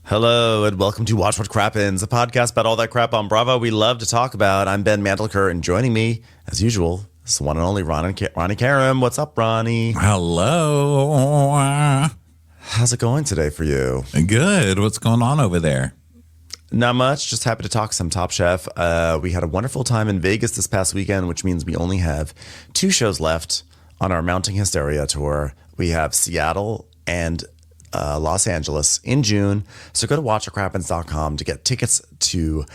Hello and welcome to Watch What Crappens, a podcast about all that crap on Bravo we love to talk about. I'm Ben Mandelker, and joining me, as usual, is the one and only Ronnie Karam. What's up, Ronnie? Hello. How's it going today for you? Good. What's going on over there? Not much. Just happy to talk some Top Chef. We had a wonderful time in Vegas this past weekend, which means we only have 2 shows left on our Mounting Hysteria tour. We have Seattle and Los Angeles in June. So go to watchwhatcrappens.com to get tickets to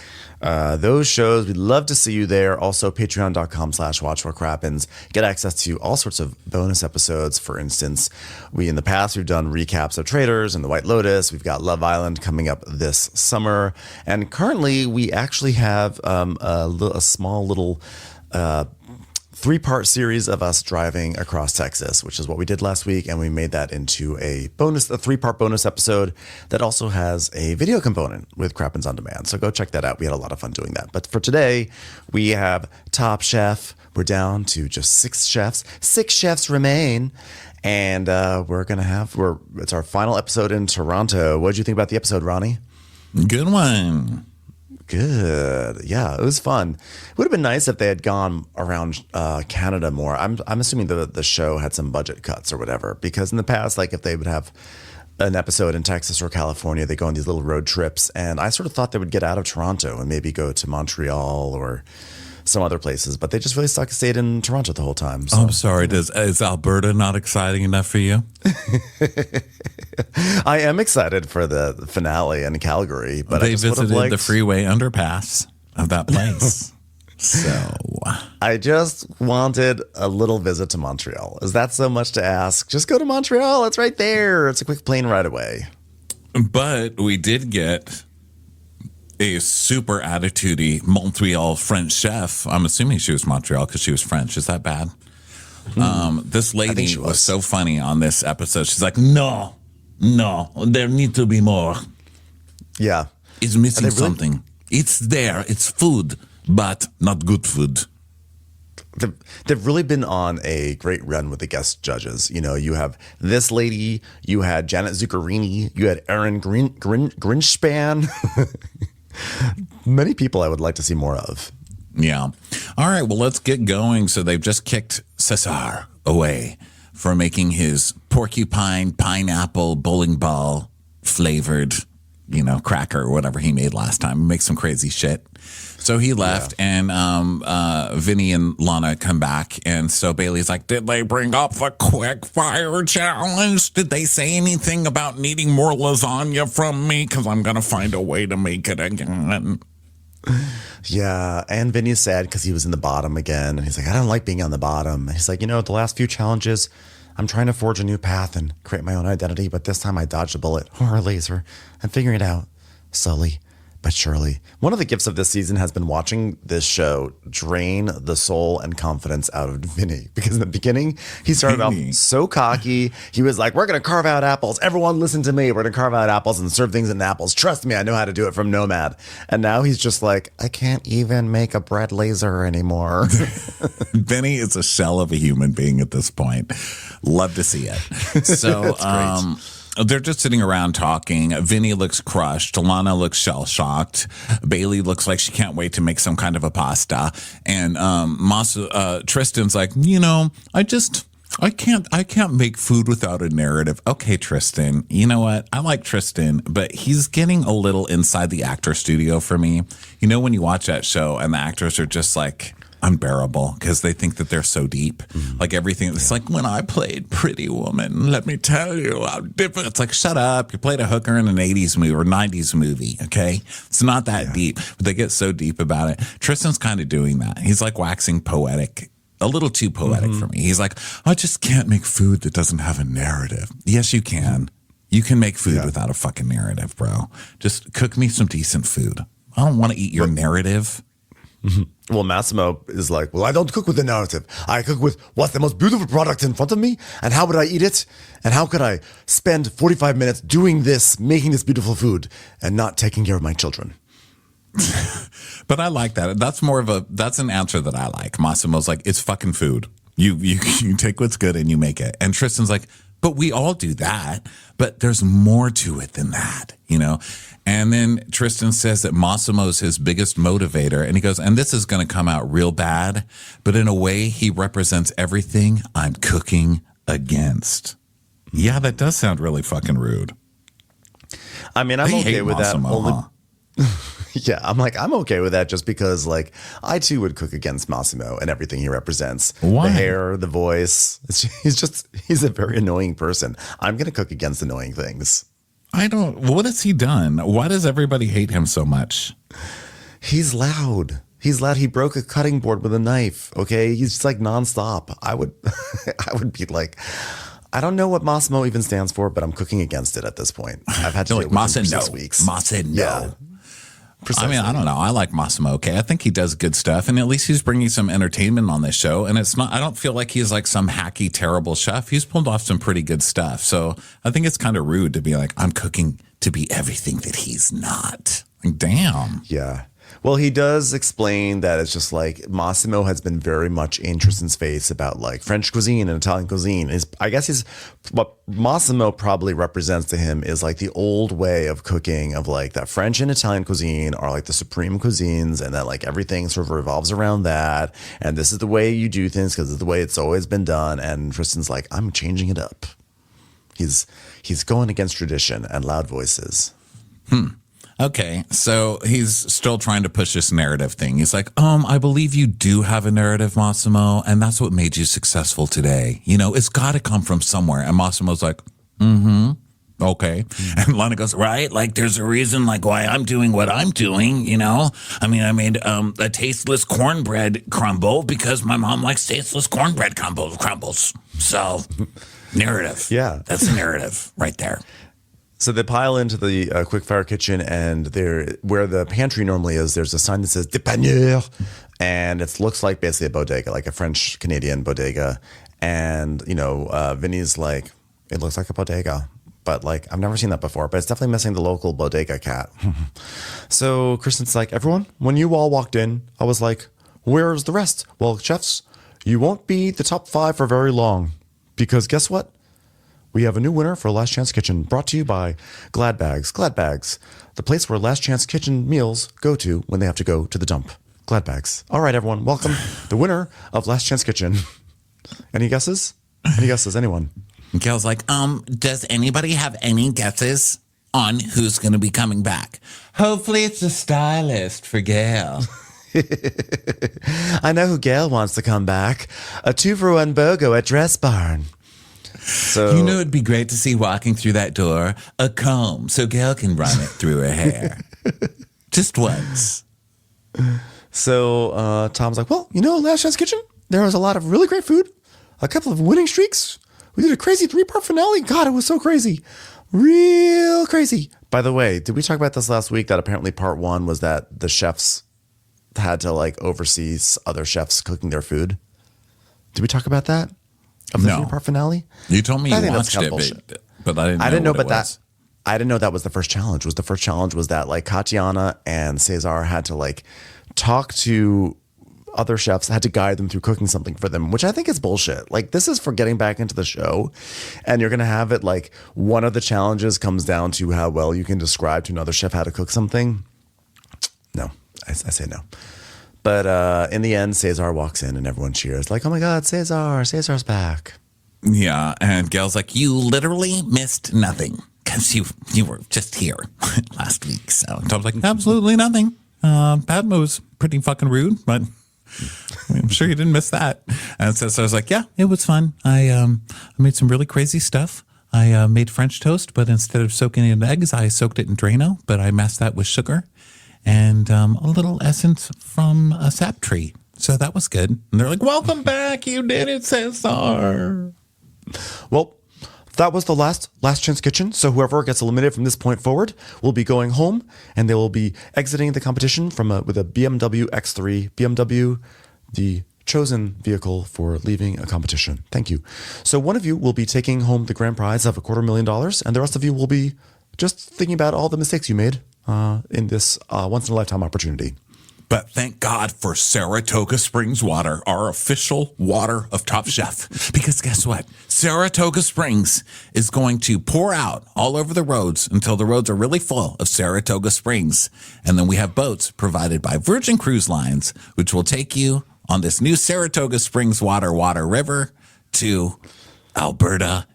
those shows. We'd love to see you there. Also, patreon.com/watchwhatcrappens. Get access to all sorts of bonus episodes. For instance, in the past, we've done recaps of Traitors and The White Lotus. We've got Love Island coming up this summer. And currently, we actually have a small little 3-part series of us driving across Texas, which is what we did last week, and we made that into a 3-part bonus episode that also has a video component with Crappens On Demand. So go check that out. We had a lot of fun doing that. But for today, we have Top Chef. We're down to just 6 chefs. 6 chefs remain, and it's our final episode in Toronto. What did you think about the episode, Ronnie? Good one. Good. Yeah, it was fun. It would have been nice if they had gone around Canada more. I'm assuming the show had some budget cuts or whatever, because in the past, like if they would have an episode in Texas or California, they go on these little road trips, and I sort of thought they would get out of Toronto and maybe go to Montreal or some other places, but they just really stayed in Toronto the whole time. So. Oh, I'm sorry. Is Alberta not exciting enough for you? I am excited for the finale in Calgary, but they visited the freeway underpass of that place. So I just wanted a little visit to Montreal. Is that so much to ask? Just go to Montreal. It's right there. It's a quick plane ride away. But we did get a super attitudey Montreal French chef. I'm assuming she was Montreal because she was French. Is that bad? This lady was so funny on this episode. She's like, no, there need to be more. Yeah. It's missing something. It's there. It's food, but not good food. They've really been on a great run with the guest judges. You know, you have this lady, you had Janet Zuccherini, you had Aaron Grinspan. Many people I would like to see more of. Yeah. All right. Well, let's get going. So they've just kicked Cesar away for making his porcupine pineapple bowling ball flavored, cracker or whatever he made last time. Make some crazy shit. So he left, and Vinny and Lana come back, and so Bailey's like, did they bring up the quick fire challenge? Did they say anything about needing more lasagna from me? Because I'm going to find a way to make it again. Yeah, and Vinny's sad because he was in the bottom again, and he's like, I don't like being on the bottom. And he's like, the last few challenges, I'm trying to forge a new path and create my own identity, but this time I dodged a bullet or a laser. I'm figuring it out slowly but surely. One of the gifts of this season has been watching this show drain the soul and confidence out of Vinny. Because in the beginning, he started off so cocky. He was like, we're going to carve out apples. Everyone listen to me. We're going to carve out apples and serve things in apples. Trust me, I know how to do it from Nomad. And now he's just like, I can't even make a bread laser anymore. Vinny is a shell of a human being at this point. Love to see it. So, great. They're just sitting around talking. Vinny looks crushed. Lana looks shell-shocked. Bailey looks like she can't wait to make some kind of a pasta. And Tristan's like, I can't make food without a narrative. Okay, Tristan, you know what? I like Tristan, but he's getting a little inside the actor studio for me. When you watch that show and the actors are just like unbearable because they think that they're so deep. Like everything. It's like when I played Pretty Woman, let me tell you how different. It's like, shut up. You played a hooker in an 80s movie or 90s movie. Okay. It's not that deep, but they get so deep about it. Tristan's kind of doing that. He's like waxing poetic, a little too poetic for me. He's like, I just can't make food that doesn't have a narrative. Yes, you can. You can make food without a fucking narrative, bro. Just cook me some decent food. I don't want to eat your narrative. Well, Massimo is like, well, I don't cook with the narrative. I cook with what's the most beautiful product in front of me, and how would I eat it, and how could I spend 45 minutes doing this, making this beautiful food, and not taking care of my children. But I like that. That's an answer that I like. Massimo's like, it's fucking food. You take what's good and you make it. And Tristan's like, But we all do that. But there's more to it than that, you know? And then Tristan says that Massimo's his biggest motivator. And he goes, and this is going to come out real bad, but in a way, he represents everything I'm cooking against. Yeah, that does sound really fucking rude. I mean, I'm okay with Massimo, that. Yeah, I'm okay with that just because, like, I too would cook against Massimo and everything he represents. Why? The hair, the voice. He's a very annoying person. I'm going to cook against annoying things. What has he done? Why does everybody hate him so much? He's loud. He broke a cutting board with a knife. Okay. He's just like nonstop. I would be like, I don't know what Massimo even stands for, but I'm cooking against it at this point. I've had to like do it with him for no. 6 weeks. Massa, no. Yeah. Precisely. I mean, I don't know. I like Massimo. Okay. I think he does good stuff. And at least he's bringing some entertainment on this show. And I don't feel like he's like some hacky, terrible chef. He's pulled off some pretty good stuff. So I think it's kind of rude to be like, I'm cooking to be everything that he's not. Like, damn. Yeah. Well, he does explain that it's just like Massimo has been very much in Tristan's face about like French cuisine and Italian cuisine. What Massimo probably represents to him is like the old way of cooking of like that French and Italian cuisine are like the supreme cuisines and that like everything sort of revolves around that. And this is the way you do things because it's the way it's always been done. And Tristan's like, I'm changing it up. He's going against tradition and loud voices. Okay, so he's still trying to push this narrative thing. He's like, I believe you do have a narrative, Massimo, and that's what made you successful today. You know, it's got to come from somewhere. And Massimo's like, okay. And Lana goes, right, like there's a reason like why I'm doing what I'm doing, you know? I mean, I made a tasteless cornbread crumble because my mom likes tasteless cornbread crumbles. So, narrative. Yeah. That's a narrative right there. So they pile into the quick fire kitchen, and where the pantry normally is, there's a sign that says Dépanneur, and it looks like basically a bodega, like a French Canadian bodega. And you know, Vinny's like, it looks like a bodega, but like I've never seen that before. But it's definitely missing the local bodega cat. So Kristen's like, everyone, when you all walked in, I was like, where's the rest? Well, chefs, you won't be the top 5 for very long, because guess what? We have a new winner for Last Chance Kitchen, brought to you by Glad Bags. Glad Bags, the place where Last Chance Kitchen meals go to when they have to go to the dump. Glad Bags. All right, everyone, welcome the winner of Last Chance Kitchen. Any guesses? Any guesses? Anyone? Gail's like, does anybody have any guesses on who's going to be coming back? Hopefully it's a stylist for Gail. I know who Gail wants to come back. A 2-for-1 BOGO at Dress Barn. So you know, it'd be great to see walking through that door a comb so Gail can run it through her hair. Just once. So Tom's like, well, you know, Last Chance Kitchen, there was a lot of really great food, a couple of winning streaks. We did a crazy 3-part finale. God, it was so crazy. Real crazy. By the way, did we talk about this last week that apparently part 1 was that the chefs had to like oversee other chefs cooking their food? Did we talk about that? Of the 3-part finale? You told me you watched it, but I didn't know. I didn't know that was the first challenge. The first challenge was that like Katiana and Cesar had to like talk to other chefs, had to guide them through cooking something for them, which I think is bullshit. Like, this is for getting back into the show, and you're gonna have it like one of the challenges comes down to how well you can describe to another chef how to cook something. No, I say no. But in the end, Cesar walks in and everyone cheers. Like, oh my God, Cesar's back. Yeah, and Gail's like, you literally missed nothing because you were just here last week. So Tom's like, absolutely nothing. Padma was pretty fucking rude, but I'm sure you didn't miss that. And so I was like, yeah, it was fun. I made some really crazy stuff. I made French toast, but instead of soaking it in eggs, I soaked it in Drano, but I masked that with sugar and a little essence from a sap tree. So that was good. And they're like, welcome back. You did it, Cesar. Well, that was the last Chance Kitchen. So whoever gets eliminated from this point forward will be going home, and they will be exiting the competition with a BMW X3. BMW, the chosen vehicle for leaving a competition. Thank you. So one of you will be taking home the grand prize of $250,000, and the rest of you will be just thinking about all the mistakes you made in this once-in-a-lifetime opportunity. But thank God for Saratoga Springs water, our official water of Top Chef. Because guess what? Saratoga Springs is going to pour out all over the roads until the roads are really full of Saratoga Springs. And then we have boats provided by Virgin Cruise Lines, which will take you on this new Saratoga Springs water river to Alberta,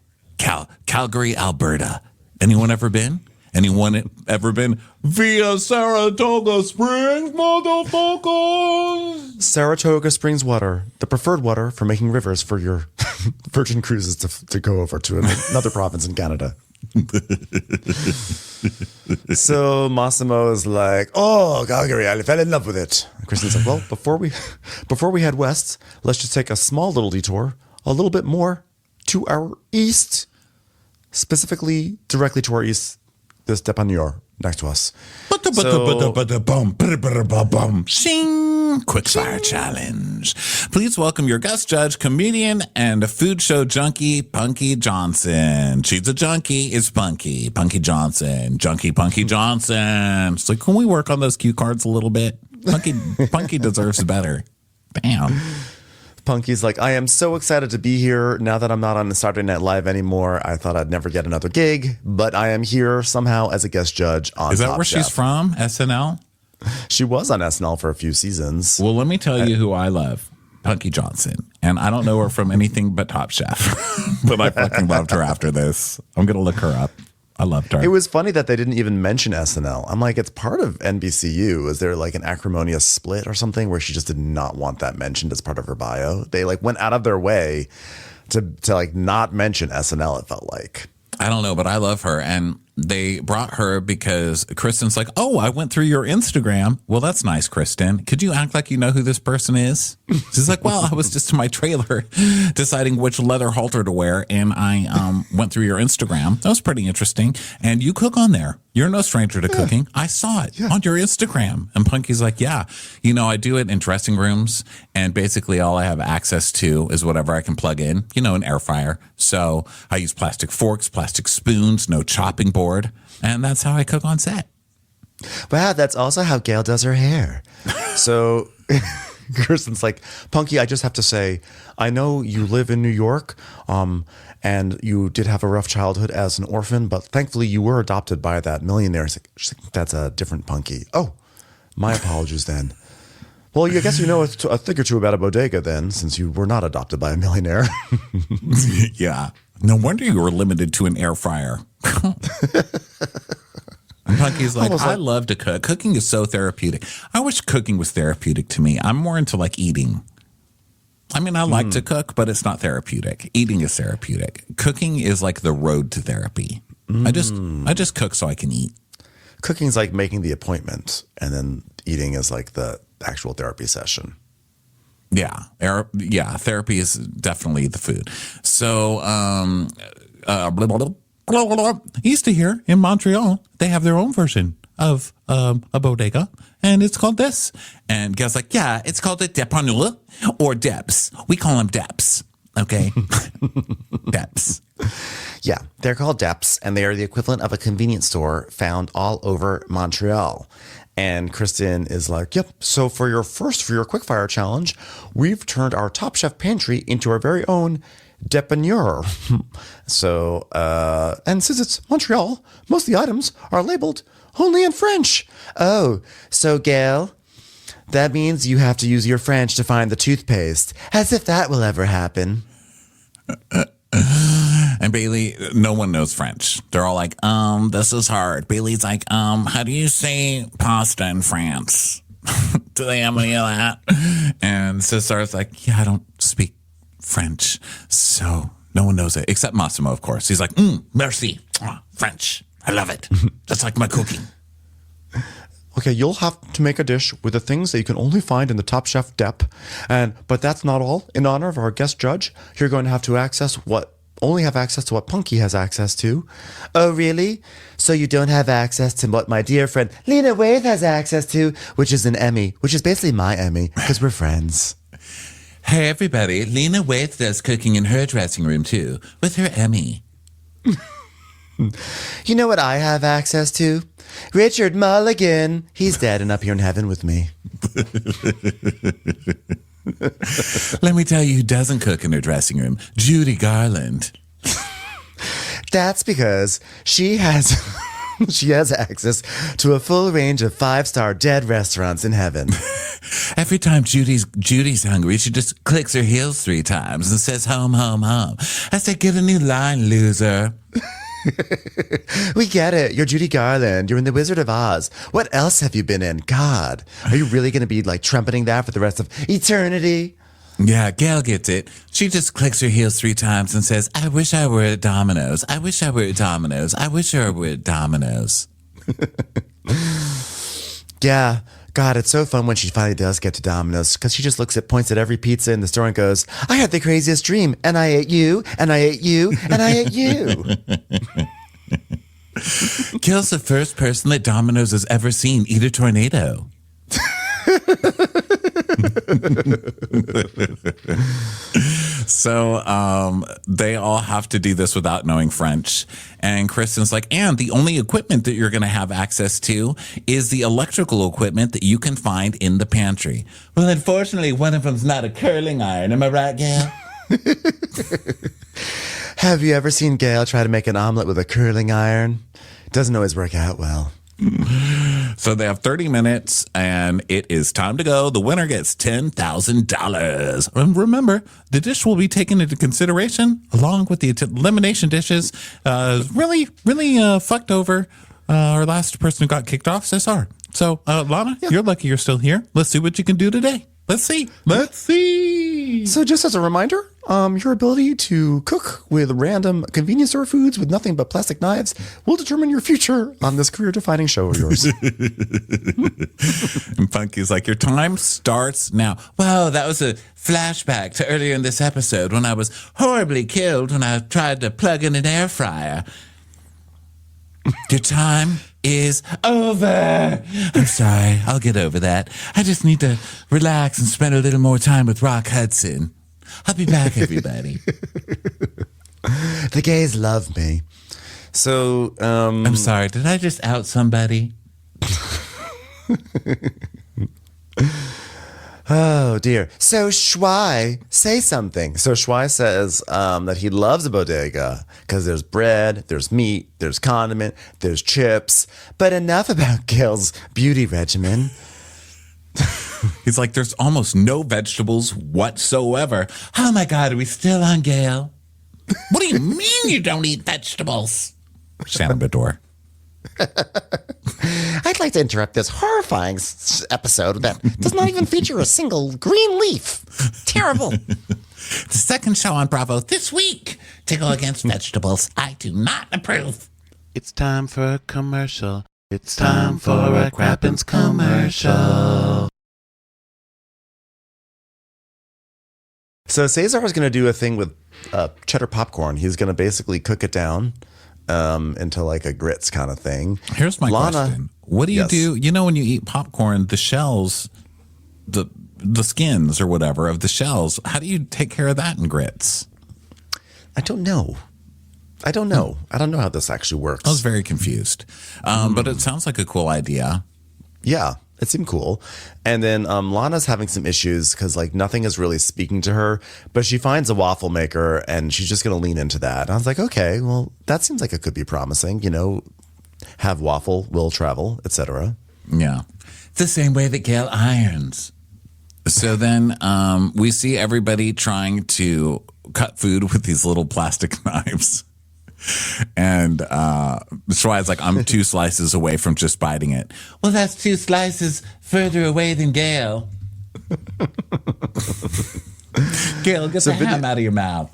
Calgary, Alberta. Anyone ever been? Anyone ever been via Saratoga Springs, motherfuckers? Saratoga Springs water, the preferred water for making rivers for your Virgin Cruises to go over to another province in Canada. So Massimo is like, oh, Calgary, I fell in love with it. Kristen's like, well, before we head west, let's just take a small little detour, a little bit more to our east, specifically directly to our east. This Depanneur next to us. Shing! Quickfire challenge. Please welcome your guest judge, comedian, and a food show junkie, Punky Johnson. She's a junkie. It's Punky Johnson. Junkie Punky Johnson. So can we work on those cue cards a little bit? Punky deserves better. Bam. Punky's like, I am so excited to be here. Now that I'm not on Saturday Night Live anymore, I thought I'd never get another gig, but I am here somehow as a guest judge on Is that Top where Chef. she's from? SNL? She was on SNL for a few seasons. Well, let me tell you who I love. Punky Johnson. And I don't know her from anything but Top Chef. But I fucking loved her after this. I'm going to look her up. I loved her. It was funny that they didn't even mention SNL. I'm like, it's part of NBCU. Is there like an acrimonious split or something where she just did not want that mentioned as part of her bio? They like went out of their way to like not mention SNL, it felt like. I don't know, but I love her. And they brought her because Kristen's like, oh, I went through your Instagram. Well, that's nice, Kristen. Could you act like you know who this person is? She's like, well, I was just in my trailer deciding which leather halter to wear. And I went through your Instagram. That was pretty interesting. And you cook on there. You're no stranger to cooking. I saw it on your Instagram. And Punky's like, yeah, you know, I do it in dressing rooms. And basically all I have access to is whatever I can plug in, you know, an air fryer. So I use plastic forks, plastic spoons, no chopping board. And that's how I cook on set. Wow, that's also how Gail does her hair. So Kirsten's like, Punky, I just have to say, I know you live in New York, and you did have a rough childhood as an orphan, but thankfully you were adopted by that millionaire. She's like, that's a different Punky. Oh, my apologies then. Well, I guess you know a thing or two about a bodega then, since you were not adopted by a millionaire. Yeah. No wonder you were limited to an air fryer. And Punky's like, I love to cook. Cooking is so therapeutic. I wish cooking was therapeutic to me. I'm more into like eating. I mean, I like to cook, but it's not therapeutic. Eating is therapeutic. Cooking is like the road to therapy. I just cook so I can eat. Cooking's like making the appointment, and then eating is like the actual therapy session. Yeah. Therapy is definitely the food. So, east of here in Montreal, they have their own version of a bodega, and it's called this. And Gail's like, yeah, it's called a dépanneur or Debs. We call them Debs. Okay. Debs. Yeah, they're called Deps, and they are the equivalent of a convenience store found all over Montreal. And Kristen is like, yep, so for your quickfire challenge, we've turned our Top Chef pantry into our very own dépanneur. So, and since it's Montreal, most of the items are labeled only in French. Oh, so Gail, that means you have to use your French to find the toothpaste. As if that will ever happen. And Bailey, no one knows French. They're all like, this is hard. Bailey's like, how do you say pasta in France? Do they have any of that? And Cesar's like, yeah, I don't speak French. So no one knows it, except Massimo, of course. He's like, merci. French. I love it. That's like my cooking. Okay, you'll have to make a dish with the things that you can only find in the Top Chef Dep. But that's not all. In honor of our guest judge, you're going to have to only have access to what Punky has access to. Oh, really? So you don't have access to what my dear friend Lena Waithe has access to, which is an Emmy, which is basically my Emmy, because we're friends. Hey, everybody. Lena Waithe does cooking in her dressing room, too, with her Emmy. You know what I have access to? Richard Mulligan. He's dead and up here in heaven with me. Let me tell you who doesn't cook in her dressing room. Judy Garland. That's because she has she has access to a full range of 5-star dead restaurants in heaven. Every time Judy's hungry, she just clicks her heels 3 times and says, home, home, home. I say, get a new line, loser. We get it. You're Judy Garland. You're in The Wizard of Oz. What else have you been in? God, are you really going to be like trumpeting that for the rest of eternity? Yeah, Gail gets it. She just clicks her heels 3 times and says, I wish I were at Domino's. I wish I were at Domino's. I wish I were at Domino's. Yeah. God, it's so fun when she finally does get to Domino's because she just points at every pizza in the store and goes, I had the craziest dream and I ate you and I ate you and I ate you. Gail's the first person that Domino's has ever seen eat a tornado. So they all have to do this without knowing French. And Kristen's like, and the only equipment that you're going to have access to is the electrical equipment that you can find in the pantry. Well, unfortunately, one of them's not a curling iron. Am I right, Gail? Have you ever seen Gail try to make an omelet with a curling iron? Doesn't always work out well. So they have 30 minutes and it is time to go. The winner gets $10,000. And remember, the dish will be taken into consideration along with the elimination dishes. Really fucked over our last person who got kicked off, Cesar. So, Lana, You're lucky you're still here. Let's see what you can do today. Let's see. So just as a reminder, your ability to cook with random convenience store foods with nothing but plastic knives will determine your future on this career-defining show of yours. And Funky's like, your time starts now. Wow, that was a flashback to earlier in this episode when I was horribly killed when I tried to plug in an air fryer. Your time is over. I'm sorry. I'll get over that. I just need to relax and spend a little more time with Rock Hudson. I'll be back, everybody. The gays love me. So, I'm sorry. Did I just out somebody? Oh, dear. So Shuai, say something. So Shuai says that he loves a bodega because there's bread, there's meat, there's condiment, there's chips. But enough about Gail's beauty regimen. He's like, there's almost no vegetables whatsoever. Oh, my God, are we still on Gail? What do you mean you don't eat vegetables? Shannon Bedore. I'd like to interrupt this horrifying episode that does not even feature a single green leaf. Terrible. The second show on Bravo this week to go against vegetables. I do not approve. It's time for a commercial. It's time for a Crappens commercial. So Cesar is going to do a thing with cheddar popcorn. He's going to basically cook it down into like a grits kind of thing. Here's my question. What do you do? You know, when you eat popcorn, the shells, the skins or whatever of the shells, how do you take care of that in grits? I don't know. I don't know how this actually works. I was very confused. But it sounds like a cool idea. Yeah, it seemed cool. And then Lana's having some issues because like nothing is really speaking to her, but she finds a waffle maker and she's just going to lean into that. And I was like, okay, well, that seems like it could be promising, you know, have waffle, will travel, etc. Yeah. It's the same way that Gail irons. So then we see everybody trying to cut food with these little plastic knives. And Schwei's like, I'm 2 slices away from just biting it. Well, that's 2 slices further away than Gail. Gail, get the ham out of your mouth.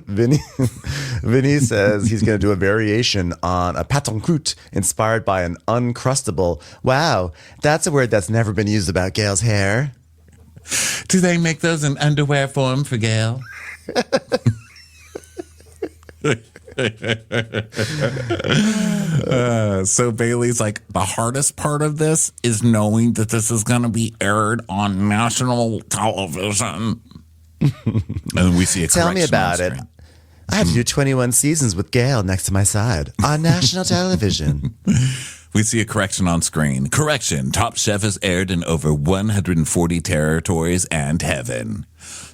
Vinny says he's going to do a variation on a patin croûte inspired by an uncrustable. Wow, that's a word that's never been used about Gail's hair. Do they make those in underwear form for Gail? So Bailey's like, the hardest part of this is knowing that this is going to be aired on national television. And we see a correction. Tell me about it. I have to do 21 seasons with Gail next to my side on national television. We see a correction on screen. Correction. Top Chef has aired in over 140 territories and heaven.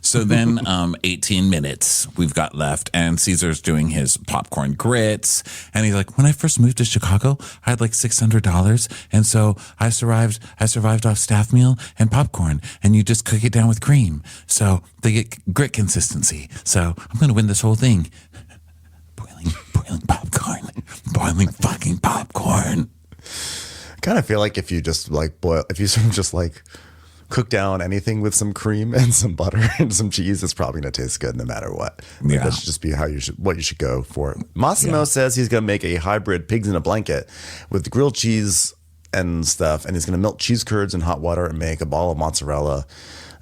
So then 18 minutes we've got left, and Caesar's doing his popcorn grits. And he's like, when I first moved to Chicago, I had like $600. And so I survived off staff meal and popcorn, and you just cook it down with cream. So they get grit consistency. So I'm going to win this whole thing. Boiling popcorn. Boiling fucking popcorn. I kind of feel like if you just like if you sort of just like cook down anything with some cream and some butter and some cheese, it's probably going to taste good no matter what. Like, Yeah. that should just be what you should go for. Massimo says he's going to make a hybrid pigs in a blanket with grilled cheese and stuff. And he's going to melt cheese curds in hot water and make a ball of mozzarella.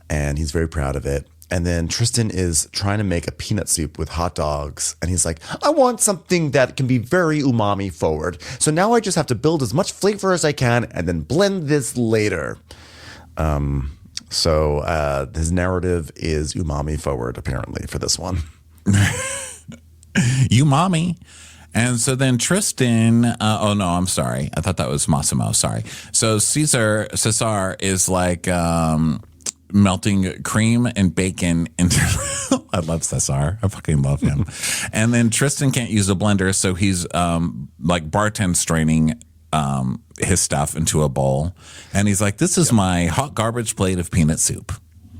And he's very proud of it. And then Tristan is trying to make a peanut soup with hot dogs. And he's like, I want something that can be very umami forward. So now I just have to build as much flavor as I can and then blend this later. So his narrative is umami forward, apparently, for this one. Umami. And so then Tristan, oh no, I'm sorry. I thought that was Massimo. Sorry. So Cesar is like, melting cream and bacon into I love Cesar. I fucking love him. And then Tristan can't use a blender, so he's like bartend straining his stuff into a bowl. And he's like, this is my hot garbage plate of peanut soup.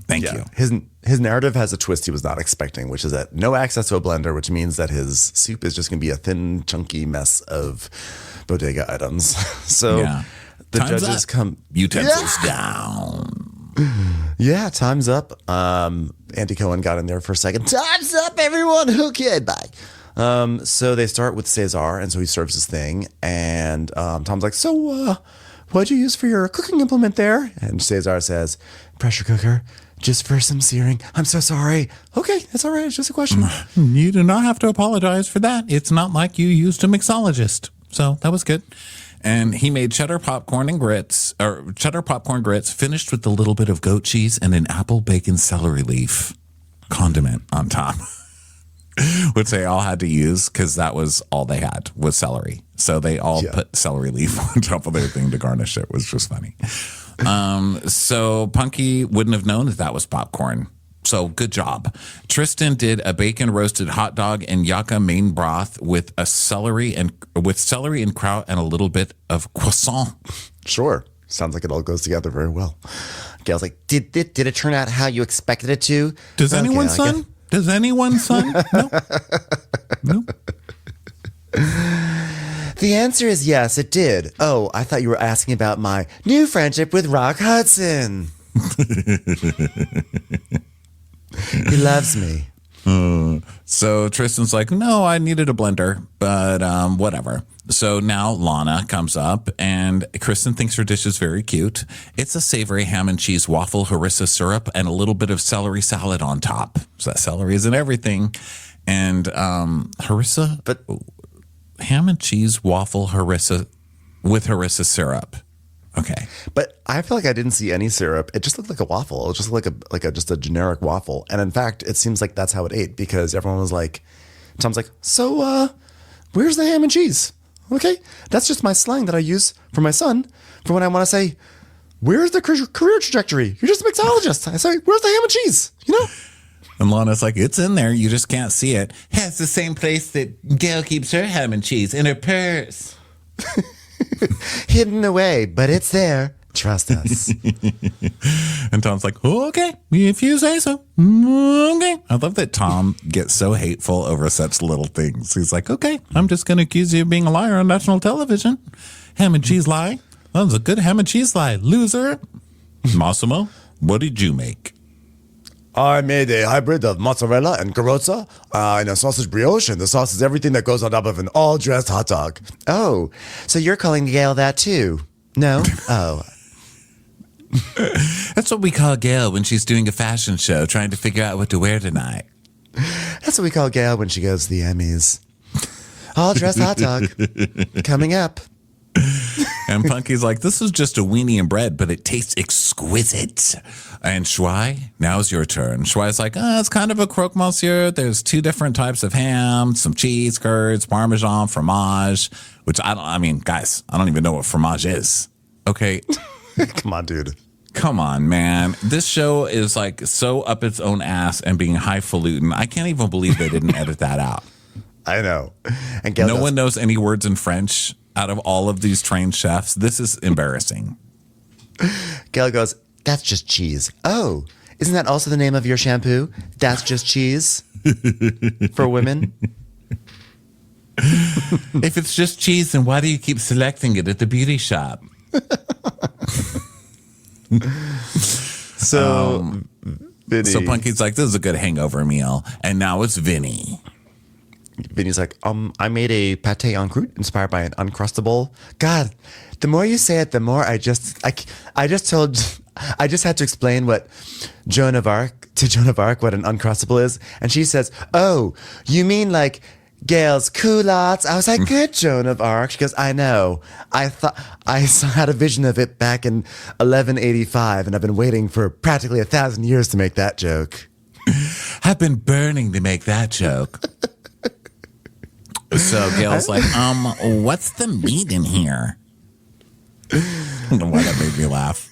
Thank you. His narrative has a twist he was not expecting, which is that no access to a blender, which means that his soup is just going to be a thin, chunky mess of bodega items. So the Time's judges up. come. Utensils down. Yeah, time's up. Andy Cohen got in there for a second. Time's up, everyone. Okay, bye. So they start with Cesar, and so he serves his thing. And Tom's like, so what'd you use for your cooking implement there? And Cesar says, pressure cooker, just for some searing. I'm so sorry. Okay, that's all right. It's just a question. You do not have to apologize for that. It's not like you used a mixologist. So that was good. And he made cheddar popcorn grits finished with a little bit of goat cheese and an apple bacon celery leaf condiment on top, which they all had to use because that was all they had was celery. So they all put celery leaf on top of their thing to garnish it. It was just funny. So Punky wouldn't have known that was popcorn. So good job. Tristan did a bacon roasted hot dog and yucca main broth with celery and kraut and a little bit of croissant. Sure. Sounds like it all goes together very well. Gail's like, did it turn out how you expected it to? Does anyone's son? Does anyone's son? No. No. The answer is yes, it did. Oh, I thought you were asking about my new friendship with Rock Hudson. He loves me. So Tristan's like, no, I needed a blender, but whatever. So now Lana comes up, and Kristen thinks her dish is very cute. It's a savory ham and cheese waffle harissa syrup and a little bit of celery salad on top. So that celery is in everything. And harissa, But ham and cheese waffle harissa with harissa syrup. Okay. But I feel like I didn't see any syrup. It just looked like a waffle. It just looked like just a generic waffle. And in fact, it seems like that's how it ate, because everyone was like, Tom's like, so where's the ham and cheese? Okay, that's just my slang that I use for my son for when I want to say, where's the career trajectory? You're just a mixologist. I say, where's the ham and cheese? You know? And Lana's like, it's in there. You just can't see it. Yeah, it's the same place that Gail keeps her ham and cheese, in her purse. Hidden away, but it's there. Trust us. And Tom's like, oh, okay, if you say so. Okay. I love that Tom gets so hateful over such little things. He's like, okay, I'm just going to accuse you of being a liar on national television. Ham and cheese lie. That was a good ham and cheese lie, loser. Massimo, what did you make? I made a hybrid of mozzarella and carrozza and a sausage brioche, and the sauce is everything that goes on top of an all-dressed hot dog. Oh, so you're calling Gail that too? No? Oh. That's what we call Gail when she's doing a fashion show, trying to figure out what to wear tonight. That's what we call Gail when she goes to the Emmys. All-dressed hot dog. Coming up. And Punky's like, this is just a weenie and bread, but it tastes exquisite. And Shuai, now's your turn. Shuai's like, it's kind of a croque monsieur. There's 2 different types of ham, some cheese curds, Parmesan, fromage, which guys, I don't even know what fromage is. Okay. Come on, dude. Come on, man. This show is like so up its own ass and being highfalutin. I can't even believe they didn't edit that out. I know. And Gail no one knows any words in French out of all of these trained chefs. This is embarrassing. Gail goes, that's just cheese. Oh, isn't that also the name of your shampoo? That's just cheese for women. If it's just cheese, then why do you keep selecting it at the beauty shop? So Punky's like, this is a good hangover meal. And now it's Vinny. Vinny's like, I made a pate en croûte inspired by an Uncrustable. God, the more you say it, the more I just had to explain what Joan of Arc what an Uncrustable is. And she says, oh, you mean like Gail's culottes? I was like, good, Joan of Arc. She goes, I know. I thought I had a vision of it back in 1185, and I've been waiting for practically 1,000 years to make that joke. I've been burning to make that joke. So Gail's like, what's the meat in here? I don't know why that made me laugh.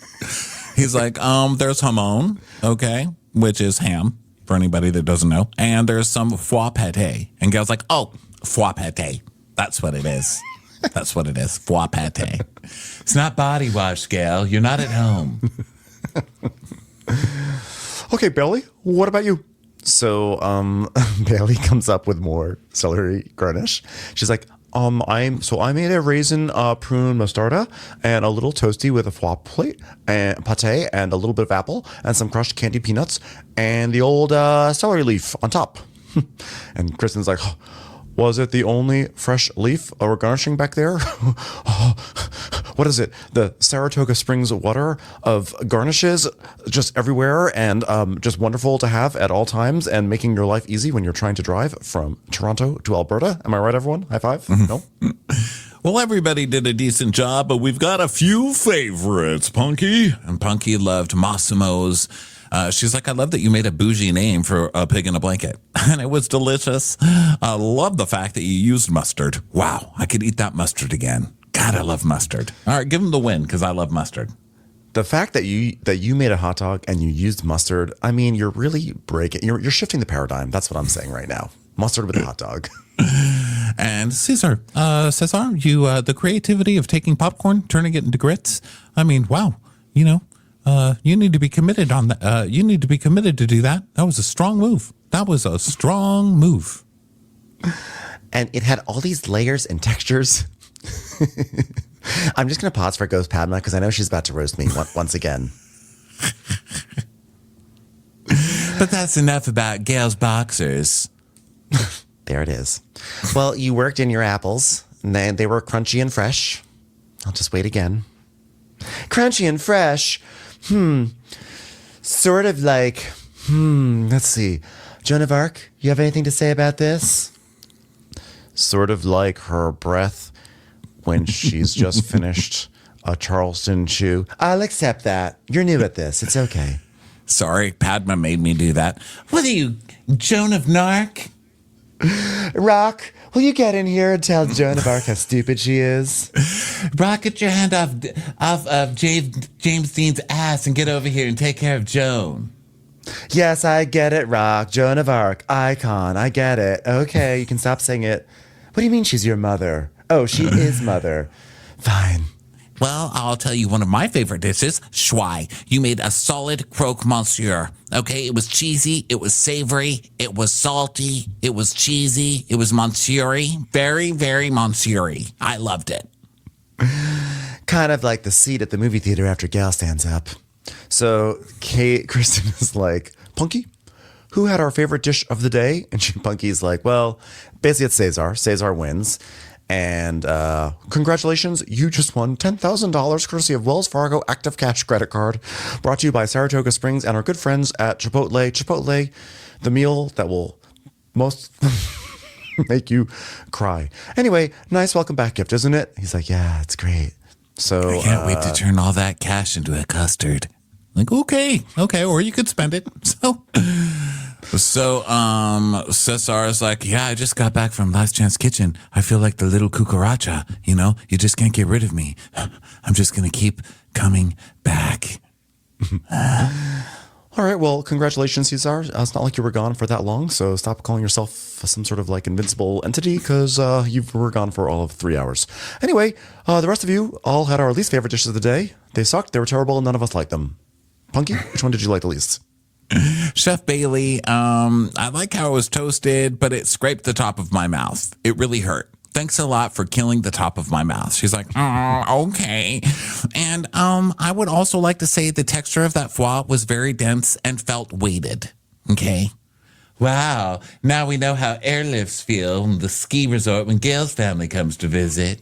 He's like, there's hamon, okay, which is ham, for anybody that doesn't know. And there's some foie pate. And Gail's like, oh, foie pate. That's what it is. That's what it is. Foie pate. It's not body wash, Gail. You're not at home. Okay, Bailey, what about you? So Bailey comes up with more celery garnish. She's like, I made a raisin prune mostarda and a little toasty with a foie plate and pate and a little bit of apple and some crushed candied peanuts and the old celery leaf on top. And Kristen's like, was it the only fresh leaf or garnishing back there? What is it? The Saratoga Springs water of garnishes just everywhere and just wonderful to have at all times and making your life easy when you're trying to drive from Toronto to Alberta. Am I right, everyone? High five? No? Well, everybody did a decent job, but we've got a few favorites, Punky. And Punky loved Massimo's. She's like, I love that you made a bougie name for a pig in a blanket. And it was delicious. I love the fact that you used mustard. Wow, I could eat that mustard again. God, I love mustard. All right, give him the win because I love mustard. The fact that you made a hot dog and you used mustard, I mean, you're really you're shifting the paradigm. That's what I'm saying right now. Mustard with a hot dog. And Cesar, you the creativity of taking popcorn, turning it into grits. I mean, wow, you need to be committed on that. You need to be committed to do that. That was a strong move. And it had all these layers and textures. I'm just going to pause for Ghost Padma because I know she's about to roast me once again. But that's enough about Gail's boxers. There it is. Well, you worked in your apples, and they were crunchy and fresh. I'll just wait again. Crunchy and fresh. Sort of like, let's see. Joan of Arc, you have anything to say about this? Sort of like her breath when she's just finished a Charleston chew. I'll accept that. You're new at this. It's okay. Sorry, Padma made me do that. What are you, Joan of Narc? Rock, will you get in here and tell Joan of Arc how stupid she is? Rock, get your hand off James Dean's ass and get over here and take care of Joan. Yes, I get it, Rock. Joan of Arc, icon. I get it. Okay, you can stop saying it. What do you mean she's your mother? Oh, she is mother. Fine. Well, I'll tell you one of my favorite dishes, Shuai. You made a solid croque monsieur. Okay, it was cheesy, it was savory, it was salty, it was cheesy, it was monsieury. Very, very monsieury. I loved it. Kind of like the seat at the movie theater after Gail stands up. So Kristen is like, Punky, who had our favorite dish of the day? And Punky's like, well, basically it's Cesar. Cesar wins. And congratulations, you just won $10,000 courtesy of Wells Fargo Active Cash Credit Card, brought to you by Saratoga Springs and our good friends at Chipotle. Chipotle, the meal that will most make you cry. Anyway, nice welcome back gift, isn't it? He's like, yeah, it's great. So I can't wait to turn all that cash into a custard. Like, okay, or you could spend it. So Cesar's like, yeah, I just got back from Last Chance Kitchen. I feel like the little cucaracha, you just can't get rid of me. I'm just going to keep coming back. All right, well, congratulations, Cesar. It's not like you were gone for that long, so stop calling yourself some sort of like invincible entity because you were gone for all of 3 hours. Anyway, the rest of you all had our least favorite dishes of the day. They sucked, they were terrible, and none of us liked them. Punky, which one did you like the least? Chef Bailey, I like how it was toasted, but it scraped the top of my mouth. It really hurt. Thanks a lot for killing the top of my mouth. She's like, okay. And I would also like to say the texture of that foie was very dense and felt weighted. Okay. Wow. Now we know how airlifts feel in the ski resort when Gail's family comes to visit.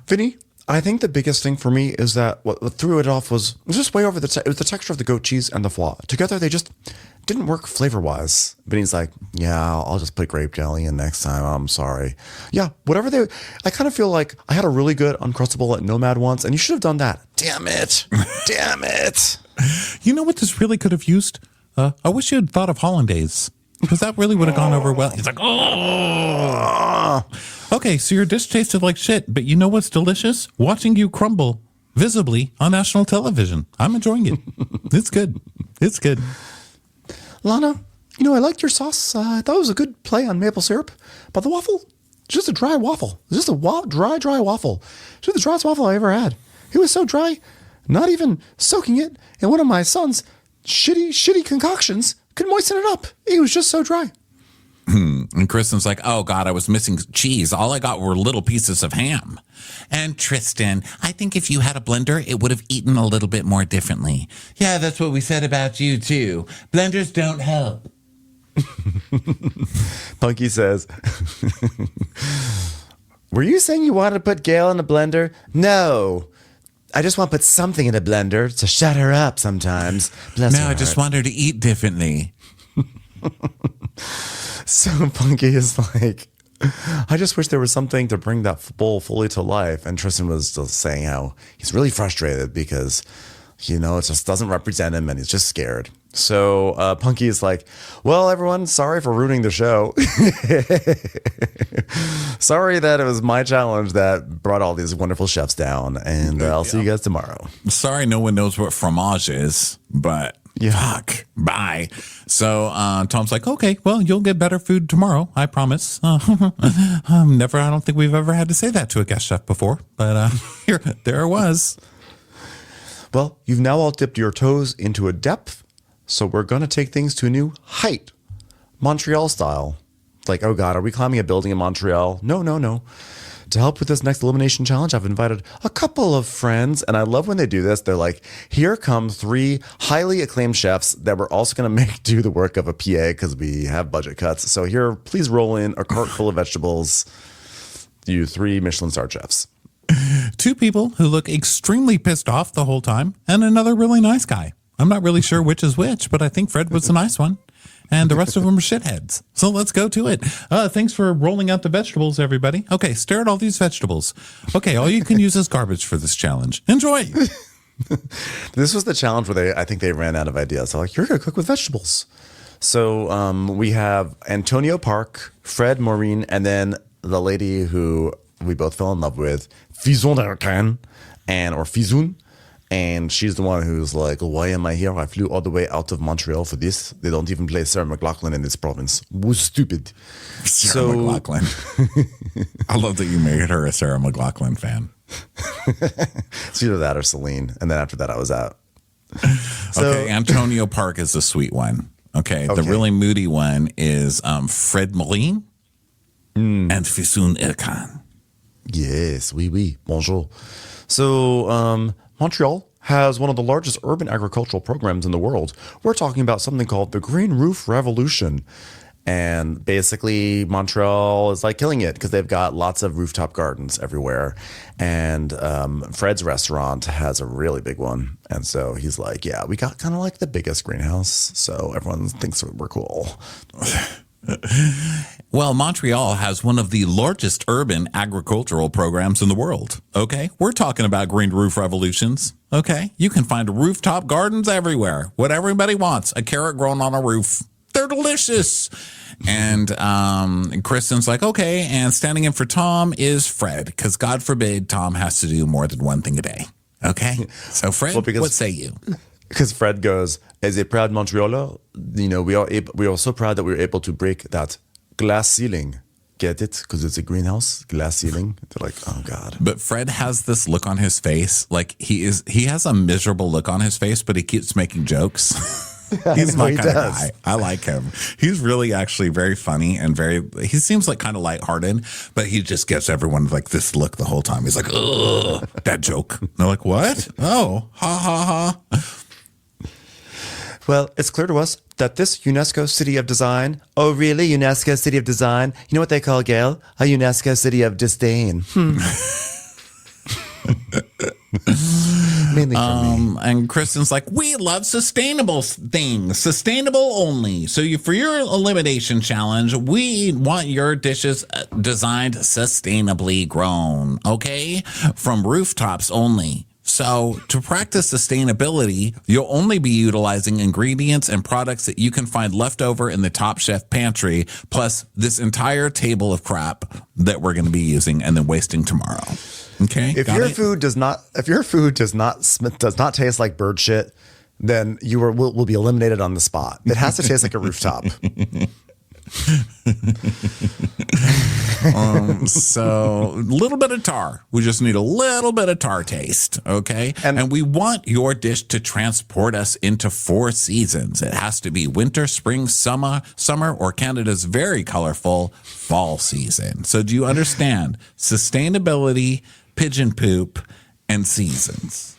Vinny, I think the biggest thing for me is that what threw it off was just way over it was the texture of the goat cheese and the foie. Together, they just didn't work flavor-wise. Vinny's like, yeah, I'll just put grape jelly in next time. I'm sorry. Yeah, whatever I kind of feel like I had a really good Uncrustable at Nomad once, and you should have done that. Damn it. Damn it. You know what this really could have used? I wish you had thought of hollandaise, because that really would have gone over well. He's like, oh. Okay, so your dish tasted like shit, but you know what's delicious? Watching you crumble visibly on national television. I'm enjoying it. It's good. It's good. Lana, I liked your sauce. I thought it was a good play on maple syrup, but the waffle, just a dry waffle. Just a dry waffle. Just the driest waffle I ever had. It was so dry, not even soaking it in one of my son's shitty concoctions could moisten it up. It was just so dry. And Kristen's like, oh, God, I was missing cheese. All I got were little pieces of ham. And Tristan, I think if you had a blender, it would have eaten a little bit more differently. Yeah, that's what we said about you, too. Blenders don't help. Punky says, were you saying you wanted to put Gail in a blender? No. I just want to put something in a blender to shut her up sometimes. Bless her I just want her to eat differently. So Punky is like, I just wish there was something to bring that bowl fully to life. And Tristan was still saying how he's really frustrated because, it just doesn't represent him and he's just scared. So Punky is like, well, everyone, sorry for ruining the show. Sorry that it was my challenge that brought all these wonderful chefs down. And I'll see you guys tomorrow. Sorry no one knows what fromage is, but... yeah. Fuck. Bye. So Tom's like, okay, well, you'll get better food tomorrow. I promise. I don't think we've ever had to say that to a guest chef before, but there it was. Well, you've now all dipped your toes into a depth, so we're going to take things to a new height, Montreal style. It's like, oh God, are we climbing a building in Montreal? No. To help with this next elimination challenge, I've invited a couple of friends, and I love when they do this. They're like, here come 3 highly acclaimed chefs that we're also going to do the work of a PA because we have budget cuts. So here, please roll in a cart full of vegetables, you 3 Michelin-star chefs. 2 people who look extremely pissed off the whole time, and another really nice guy. I'm not really sure which is which, but I think Fred was the nice one. And the rest of them are shitheads. So let's go to it. Thanks for rolling out the vegetables, everybody. Okay, stare at all these vegetables. Okay, all you can use is garbage for this challenge. Enjoy. This was the challenge where I think they ran out of ideas. They're like, you're going to cook with vegetables. So we have Antonio Park, Fred, Maureen, and then the lady who we both fell in love with, Fizun or Fizun. And she's the one who's like, why am I here? I flew all the way out of Montreal for this. They don't even play Sarah McLachlan in this province. Was stupid. Sarah McLachlan. I love that you made her a Sarah McLachlan fan. It's either that or Celine. And then after that, I was out. Okay, Antonio Park is the sweet one. Okay, the really moody one is Fred Moline and Fisoun Erkan. Yes, oui, bonjour. So, Montreal has one of the largest urban agricultural programs in the world. We're talking about something called the Green Roof Revolution. And basically, Montreal is like killing it because they've got lots of rooftop gardens everywhere. And Fred's restaurant has a really big one. And so he's like, yeah, we got kind of like the biggest greenhouse. So everyone thinks we're cool. Well, Montreal has one of the largest urban agricultural programs in the world. Okay. We're talking about green roof revolutions. Okay. You can find rooftop gardens everywhere. What everybody wants, a carrot grown on a roof. They're delicious. And Kristen's like, okay. And standing in for Tom is Fred, because God forbid Tom has to do more than one thing a day. Okay. So Fred, what say you? Because Fred goes, as a proud Montrealer, we are so proud that we were able to break that glass ceiling. Get it? Because it's a greenhouse, glass ceiling. They're like, oh God. But Fred has this look on his face. Like he has a miserable look on his face, but he keeps making jokes. He's my kind of guy. I like him. He's really actually very funny and he seems like kind of lighthearted, but he just gives everyone like this look the whole time. He's like, ugh, that joke. And they're like, what? Oh, ha, ha, ha. Well, it's clear to us that this UNESCO City of Design, oh really, UNESCO City of Design, you know what they call Gail? A UNESCO City of Disdain. Mainly for me. And Kristen's like, we love sustainable things, sustainable only. So for your elimination challenge, we want your dishes designed sustainably grown, okay? From rooftops only. So to practice sustainability, you'll only be utilizing ingredients and products that you can find left over in the Top Chef pantry, plus this entire table of crap that we're going to be using and then wasting tomorrow. Okay. If your food does not taste like bird shit, then you will be eliminated on the spot. It has to taste like a rooftop. So a little bit of tar. We just need a little bit of tar taste. Okay. And we want your dish to transport us into 4 seasons. It has to be winter, spring, summer, or Canada's very colorful fall season. So do you understand? Sustainability, pigeon poop, and seasons.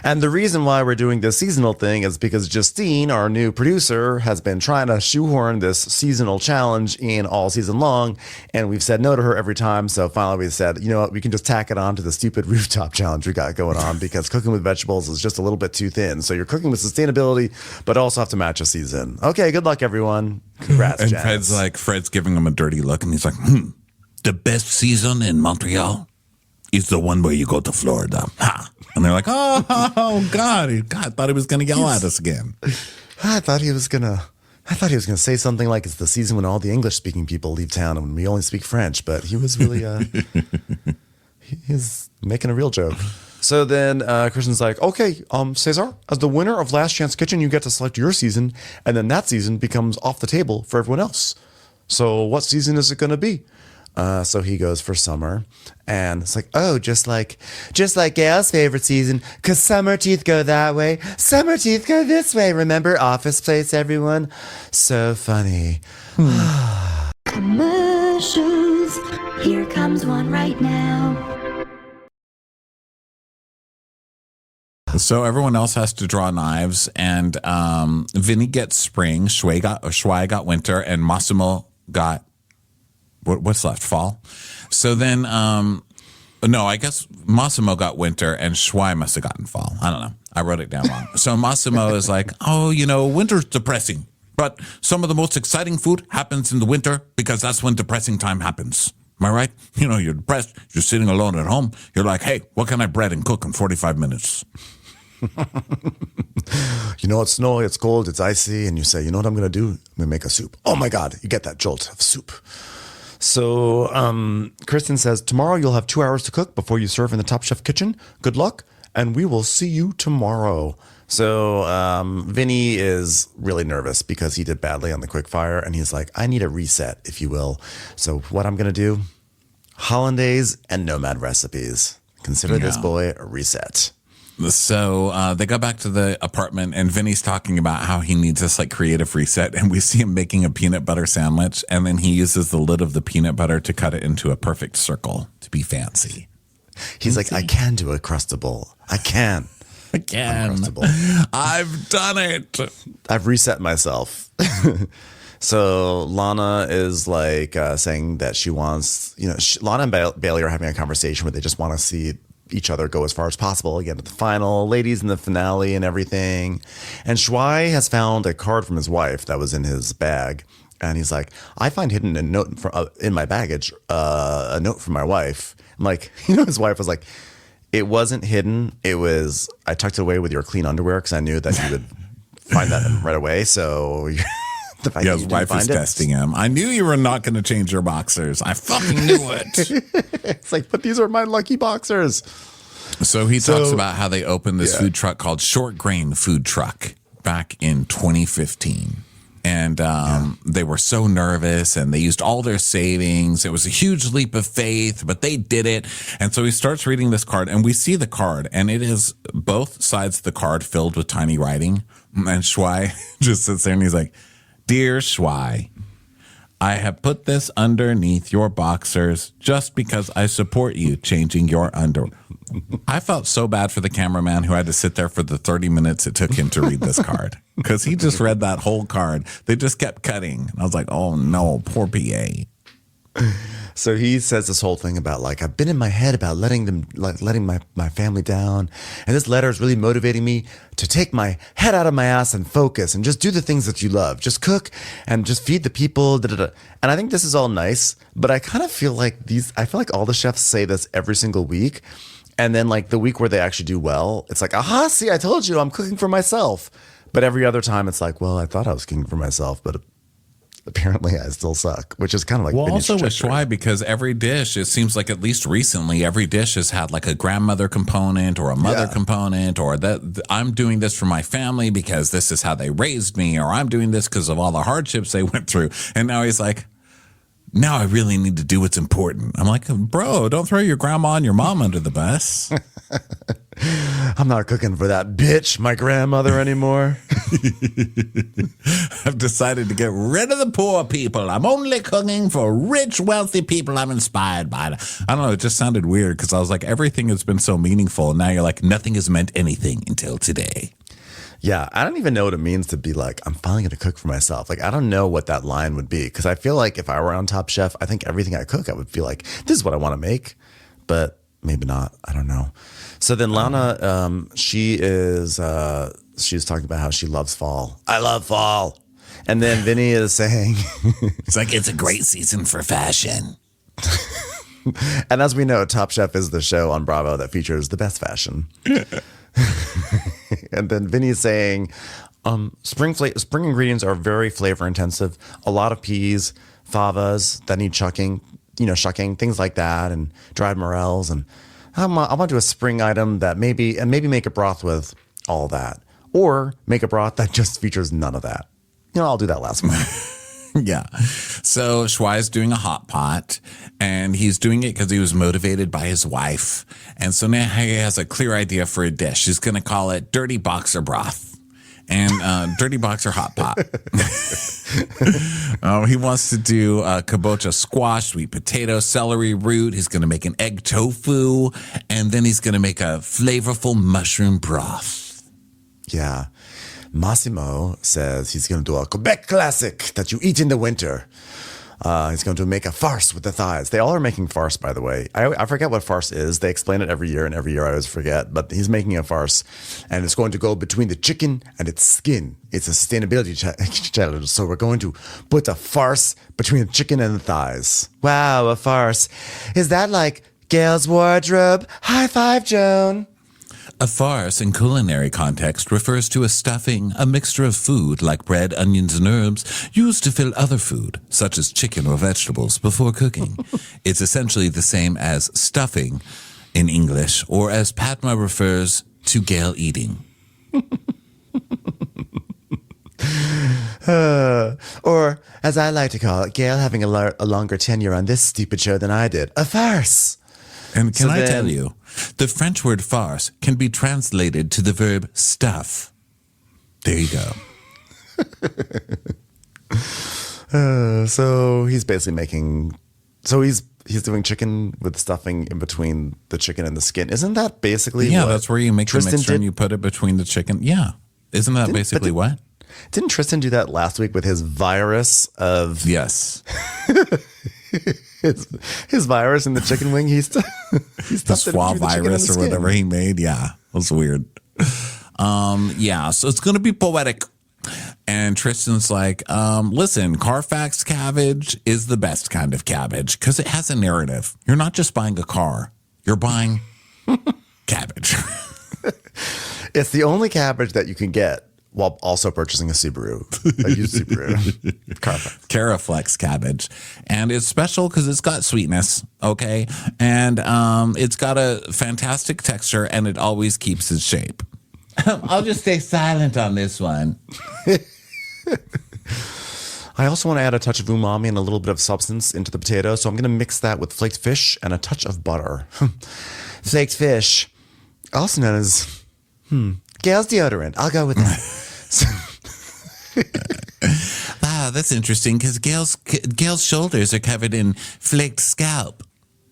And the reason why we're doing this seasonal thing is because Justine, our new producer, has been trying to shoehorn this seasonal challenge in all season long, and we've said no to her every time. So finally we said, you know what, we can just tack it on to the stupid rooftop challenge we got going on, because cooking with vegetables is just a little bit too thin. So you're cooking with sustainability, but also have to match a season. Okay, good luck, everyone. Congrats, And Jazz. Fred's giving him a dirty look, and he's like, the best season in Montreal is the one where you go to Florida. Ha. And they're like, oh God, I thought he was going to yell at us again. I thought he was gonna say something like it's the season when all the English-speaking people leave town and we only speak French. But he was really he's making a real joke. So then Kristen's like, okay, Cesar, as the winner of Last Chance Kitchen, you get to select your season, and then that season becomes off the table for everyone else. So what season is it going to be? So he goes for summer, and it's like, oh, just like Gail's favorite season, because summer teeth go that way, summer teeth go this way. Remember Office Space, everyone? So funny. Commercials. Here comes one right now. So everyone else has to draw knives, and Vinny gets spring, Shui got winter, and Massimo got what's left? Fall. So then, no, I guess Massimo got winter and Shui must have gotten fall. I don't know. I wrote it down wrong. So Massimo is like, oh, winter's depressing, but some of the most exciting food happens in the winter because that's when depressing time happens. Am I right? You're depressed. You're sitting alone at home. You're like, hey, what can I bread and cook in 45 minutes? It's snowy, it's cold, it's icy, and you say, you know what I'm going to do? I'm going to make a soup. Oh my God, you get that jolt of soup. So Kristen says, tomorrow you'll have 2 hours to cook before you serve in the Top Chef kitchen. Good luck, and we will see you tomorrow. So Vinny is really nervous because he did badly on the quickfire, and he's like, I need a reset, if you will. So what I'm going to do, hollandaise and nomad recipes. Consider this boy a reset. So they go back to the apartment, and Vinny's talking about how he needs this creative reset, and we see him making a peanut butter sandwich, and then he uses the lid of the peanut butter to cut it into a perfect circle to be fancy. He's like, I can do a crustable. I can. Uncrustable. I've done it. I've reset myself. So Lana is saying that she wants, Lana and Bailey are having a conversation where they just want to see each other go as far as possible again at the final, ladies in the finale and everything. And Shui has found a card from his wife that was in his bag, And he's like, I find hidden a note in my baggage, a note from my wife. I'm like, his wife was like, it wasn't hidden. It was, I tucked it away with your clean underwear because I knew that you would find that right away. So the fact that his wife is testing him. I knew you were not going to change your boxers. I fucking knew it. It's like, but these are my lucky boxers. So he talks about how they opened this food truck called Short Grain Food Truck back in 2015. And they were so nervous and they used all their savings. It was a huge leap of faith, but they did it. And so he starts reading this card and we see the card and it is both sides of the card filled with tiny writing. And Schwei just sits there and he's like, Dear Schwei, I have put this underneath your boxers just because I support you changing your underwear. I felt so bad for the cameraman who had to sit there for the 30 minutes it took him to read this card because he just read that whole card. They just kept cutting. And I was like, oh no, poor PA. So he says this whole thing about like, I've been in my head about letting my family down. And this letter is really motivating me to take my head out of my ass and focus and just do the things that you love. Just cook and just feed the people. Da, da, da. And I think this is all nice, but I kind of feel like I feel like all the chefs say this every single week. And then like the week where they actually do well, it's like, aha, see, I told you I'm cooking for myself. But every other time it's like, well, I thought I was cooking for myself, but apparently I still suck, which is kind of like well, also with Schwei, because every dish, it seems like at least recently, every dish has had like a grandmother component or a mother component, or that I'm doing this for my family because this is how they raised me, or I'm doing this because of all the hardships they went through. And now he's like, now I really need to do what's important. I'm like, bro, don't throw your grandma and your mom under the bus. I'm not cooking for that bitch, my grandmother, anymore. I've decided to get rid of the poor people. I'm only cooking for rich, wealthy people I'm inspired by. I don't know. It just sounded weird because I was like, everything has been so meaningful. And now you're like, nothing has meant anything until today. Yeah, I don't even know what it means to be like, I'm finally going to cook for myself. Like, I don't know what that line would be because I feel like if I were on Top Chef, I think everything I cook, I would feel like, this is what I want to make. But maybe not. I don't know. So then Lana, she was talking about how she loves fall. I love fall. And then Vinny is saying, it's like, it's a great season for fashion. And as we know, Top Chef is the show on Bravo that features the best fashion. And then Vinny's saying, spring ingredients are very flavor intensive. A lot of peas, favas that need shucking, things like that, and dried morels. And I want to do a spring item that maybe make a broth with all that, or make a broth that just features none of that. I'll do that last one. Yeah. So Schwei's doing a hot pot, and he's doing it because he was motivated by his wife. And so now he has a clear idea for a dish. He's going to call it Dirty Boxer Broth and Dirty Boxer Hot Pot. He wants to do kabocha squash, sweet potato, celery root. He's going to make an egg tofu, and then he's going to make a flavorful mushroom broth. Yeah. Massimo says he's going to do a Quebec classic that you eat in the winter. He's going to make a farce with the thighs. They all are making farce, by the way. I forget what farce is. They explain it every year, and every year I always forget. But he's making a farce, and it's going to go between the chicken and its skin. It's a sustainability challenge. So we're going to put a farce between the chicken and the thighs. Wow, a farce. Is that like Gail's wardrobe? High five, Joan. A farce in culinary context refers to a stuffing, a mixture of food like bread, onions, and herbs used to fill other food, such as chicken or vegetables, before cooking. It's essentially the same as stuffing in English, or as Padma refers to Gail eating. Or, as I like to call it, Gail having a longer tenure on this stupid show than I did. A farce. And can I tell you, the French word farce can be translated to the verb stuff. There you go. So he's basically he's doing chicken with stuffing in between the chicken and the skin. Isn't that basically what that's where you make Tristan the mixture and you put it between the chicken. Yeah. Isn't that basically what? Didn't Tristan do that last week with his virus of... Yes. his virus in the chicken wing? He stuffed the swab virus or whatever he made. Yeah. It was weird. So it's going to be poetic. And Tristan's like, listen, Carfax cabbage is the best kind of cabbage because it has a narrative. You're not just buying a car, you're buying cabbage. It's the only cabbage that you can get while also purchasing a Subaru, a used Subaru. Carfax. Caraflex cabbage. And it's special because it's got sweetness, okay? And it's got a fantastic texture, and it always keeps its shape. I'll just stay silent on this one. I also want to add a touch of umami and a little bit of substance into the potato, so I'm going to mix that with flaked fish and a touch of butter. Flaked fish, also known as Gail's deodorant. I'll go with that. Wow, that's interesting because Gail's shoulders are covered in flaked scalp.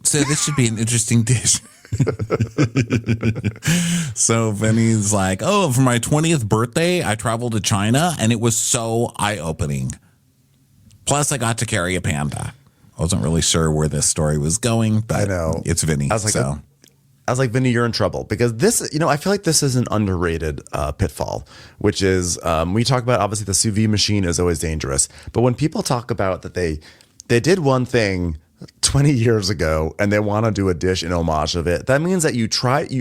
So this should be an interesting dish. So Vinny's like, oh, for my 20th birthday, I traveled to China and it was so eye-opening. Plus, I got to carry a panda. I wasn't really sure where this story was going, but I know. It's Vinny. I was like, Vinny, you're in trouble because this, I feel like this is an underrated pitfall, which is we talk about, obviously, the sous vide machine is always dangerous. But when people talk about that they did one thing 20 years ago and they want to do a dish in homage of it, that means that you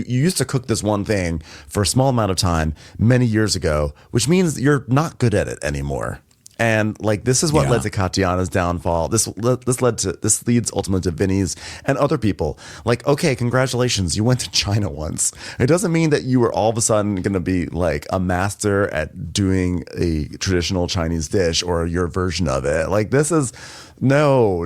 used to cook this one thing for a small amount of time many years ago, which means you're not good at it anymore. And like this is what led to Katiana's downfall. This leads ultimately to Vinny's and other people. Like, okay, congratulations, you went to China once. It doesn't mean that you were all of a sudden going to be like a master at doing a traditional Chinese dish or your version of it. Like this is no.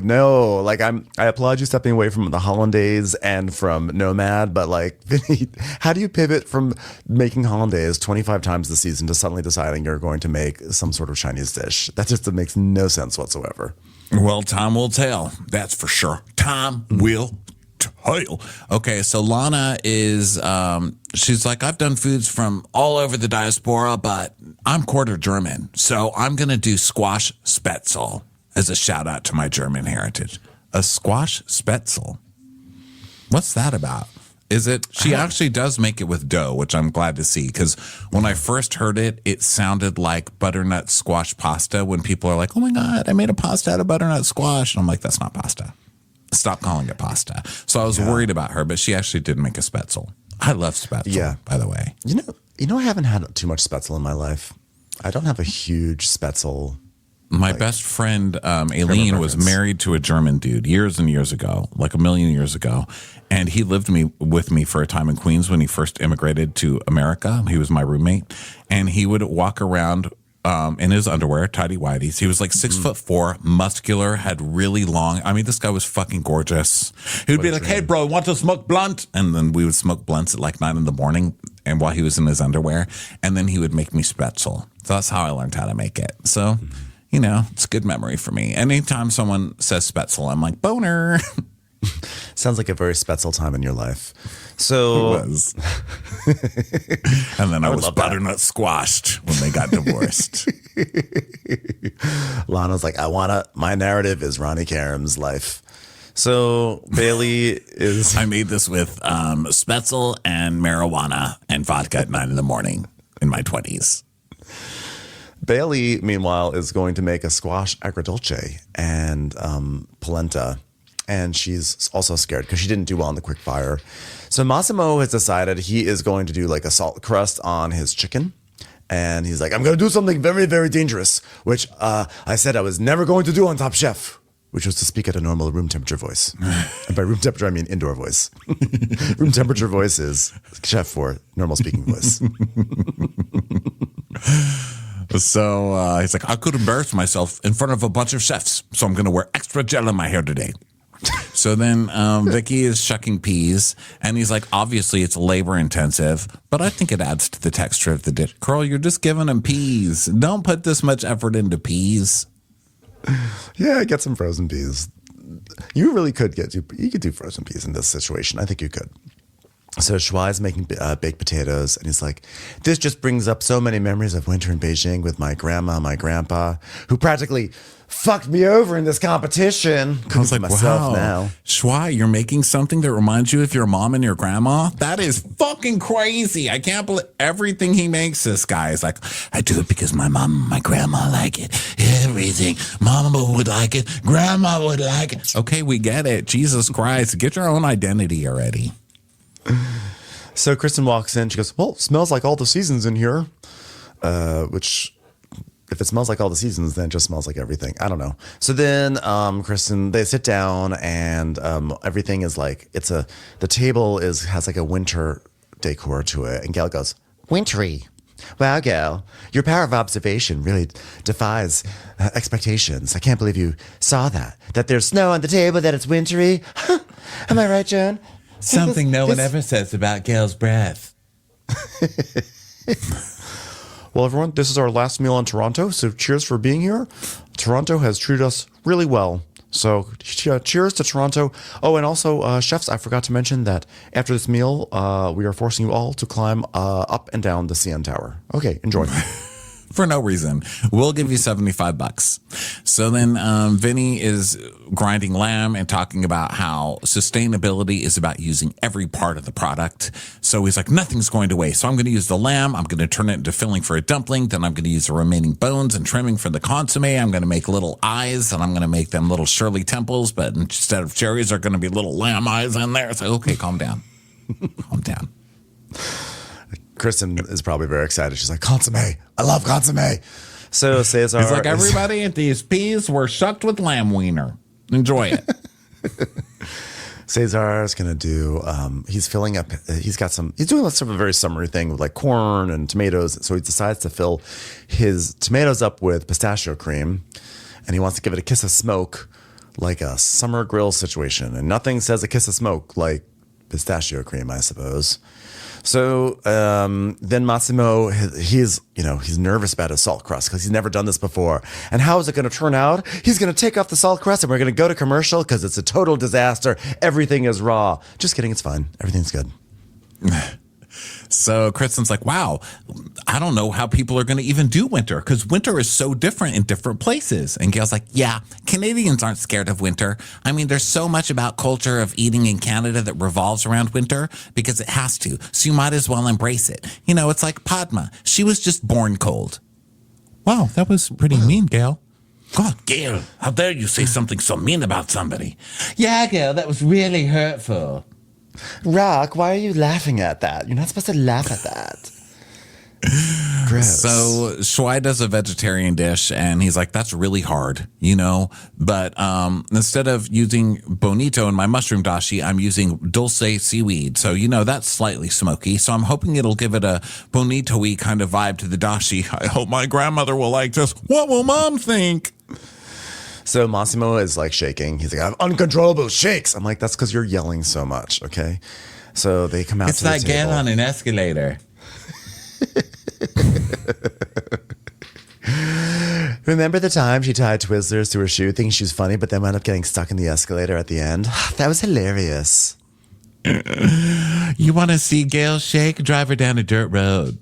Like I applaud you stepping away from the hollandaise and from Nomad, but like Vinny, how do you pivot from making hollandaise 25 times this season to suddenly deciding you're going to make some sort of Chinese dish? That just makes no sense whatsoever. Well, time will tell. That's for sure. Time will tell. Okay, so Lana is, she's like, I've done foods from all over the diaspora, but I'm quarter German. So I'm going to do squash spätzle as a shout out to my German heritage. A squash spätzle. What's that about? Is it? She actually does make it with dough, which I'm glad to see. Because when I first heard it, it sounded like butternut squash pasta. When people are like, "Oh my god, I made a pasta out of butternut squash," and I'm like, "That's not pasta. Stop calling it pasta." So I was worried about her, but she actually did make a spätzle. I love spätzle. Yeah. By the way, you know, I haven't had too much spätzle in my life. I don't have a huge spätzle. my best friend Aileen was married to a German dude years and years ago, like a million years ago. And he lived with me for a time in Queens when he first immigrated to America. He was my roommate. And he would walk around in his underwear, tidy whities. He was like 6'4", muscular, had really long. I mean, this guy was fucking gorgeous. He would be like, "Hey, bro, want to smoke blunt?" And then we would smoke blunts at like 9 a.m. And while he was in his underwear, and then he would make me spätzle. So that's how I learned how to make it. So, you know, it's a good memory for me. Anytime someone says spätzle, I'm like, boner. Sounds like a very spätzle time in your life. So It was. And then I was butternut squashed when they got divorced. Lana's like, my narrative is Ronnie Karam's life. So Bailey is... I made this with spätzle and marijuana and vodka at 9 a.m. in my 20s. Bailey, meanwhile, is going to make a squash agrodolce and polenta. And she's also scared because she didn't do well in the quick fire. So Massimo has decided he is going to do like a salt crust on his chicken. And he's like, I'm going to do something very, very dangerous, which I said I was never going to do on Top Chef, which was to speak at a normal room temperature voice. And by room temperature, I mean indoor voice. Room temperature voice is chef for normal speaking voice. So he's like, I could embarrass myself in front of a bunch of chefs, so I'm going to wear extra gel in my hair today. So then Vicky is shucking peas, and he's like, obviously it's labor intensive, but I think it adds to the texture of the dish. Carl, you're just giving him peas. Don't put this much effort into peas. Yeah, get some frozen peas. You really could you could do frozen peas in this situation. I think you could. So Shuai's making baked potatoes, and he's like, this just brings up so many memories of winter in Beijing with my grandma, my grandpa, who practically fucked me over in this competition. I was like, myself wow, now. Shuai, you're making something that reminds you of your mom and your grandma? That is fucking crazy. I can't believe everything he makes. This guy is like, I do it because my mom and my grandma like it. Everything. Mama would like it. Grandma would like it. Okay, we get it. Jesus Christ. Get your own identity already. So Kristen walks in. She goes, well, it smells like all the seasons in here. Which, if it smells like all the seasons, then it just smells like everything. I don't know. So then Kristen, they sit down, and everything is like, the table has like a winter decor to it. And Gail goes, wintry. Wow, Gail, your power of observation really defies expectations. I can't believe you saw that there's snow on the table, that it's wintry. Am I right, Joan? Something no one ever says about Gail's breath. Well, everyone, this is our last meal in Toronto, so cheers for being here. Toronto has treated us really well. So cheers to Toronto. Oh, and also, chefs, I forgot to mention that after this meal, we are forcing you all to climb up and down the CN Tower. Okay, enjoy. For no reason. We'll give you $75. So then Vinny is grinding lamb and talking about how sustainability is about using every part of the product. So he's like, nothing's going to waste. So I'm going to use the lamb. I'm going to turn it into filling for a dumpling. Then I'm going to use the remaining bones and trimming for the consomme. I'm going to make little eyes, and I'm going to make them little Shirley Temples. But instead of cherries, they're going to be little lamb eyes in there. It's like, okay, calm down. Calm down. Kristen is probably very excited. She's like, consomme. I love consomme. So Cesar. He's like, everybody at these peas were shucked with lamb wiener. Enjoy it. Cesar is going to do, he's filling up, he's doing sort of a very summery thing with like corn and tomatoes. So he decides to fill his tomatoes up with pistachio cream, and he wants to give it a kiss of smoke, like a summer grill situation. And nothing says a kiss of smoke like pistachio cream, I suppose. So then Massimo, he's nervous about his salt crust because he's never done this before. And how is it going to turn out? He's going to take off the salt crust, and we're going to go to commercial because it's a total disaster. Everything is raw. Just kidding. It's fine. Everything's good. So Kristen's like, wow, I don't know how people are going to even do winter because winter is so different in different places. And Gail's like, yeah, Canadians aren't scared of winter. I mean, there's so much about culture of eating in Canada that revolves around winter because it has to. So you might as well embrace it. You know, it's like Padma. She was just born cold. Wow, that was pretty mean, Gail. God, Gail, how dare you say something so mean about somebody? Yeah, Gail, that was really hurtful. Rock, why are you laughing at that? You're not supposed to laugh at that. Gross. So Shuai does a vegetarian dish, and he's like, that's really hard, you know? But instead of using bonito in my mushroom dashi, I'm using dulce seaweed. So, you know, that's slightly smoky. So I'm hoping it'll give it a bonito-y kind of vibe to the dashi. I hope my grandmother will like this. What will mom think? So Massimo is like shaking. He's like, I have uncontrollable shakes. I'm like, that's because you're yelling so much, okay? So they come out it's to the like table. getting on an escalator. Remember the time she tied Twizzlers to her shoe thinking she was funny, but then wound up getting stuck in the escalator at the end? That was hilarious. You want to see Gail shake? Drive her down a dirt road.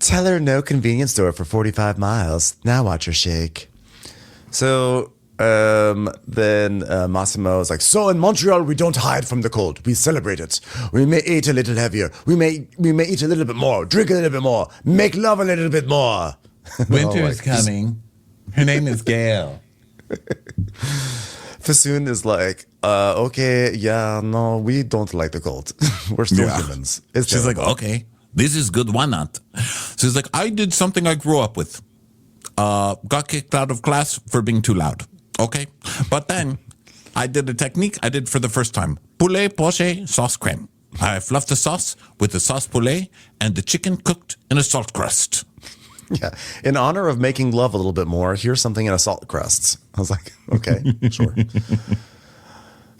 Tell her no convenience store for 45 miles. Now watch her shake. So then Massimo is like, so in Montreal, we don't hide from the cold. We celebrate it. We may eat a little heavier. We may eat a little bit more, drink a little bit more, make love a little bit more. Winter is coming. Her name is Gail. Fasoon is like, okay, yeah, no, we don't like the cold. We're still humans. She's like, okay, this is good. Why not? So he's like, I did something I grew up with. Got kicked out of class for being too loud. Okay. But then I did a technique I did for the first time. Poulet poché sauce crème. I fluffed the sauce with the sauce poulet and the chicken cooked in a salt crust. Yeah. In honor of making love a little bit more, here's something in a salt crust. I was like, okay, sure.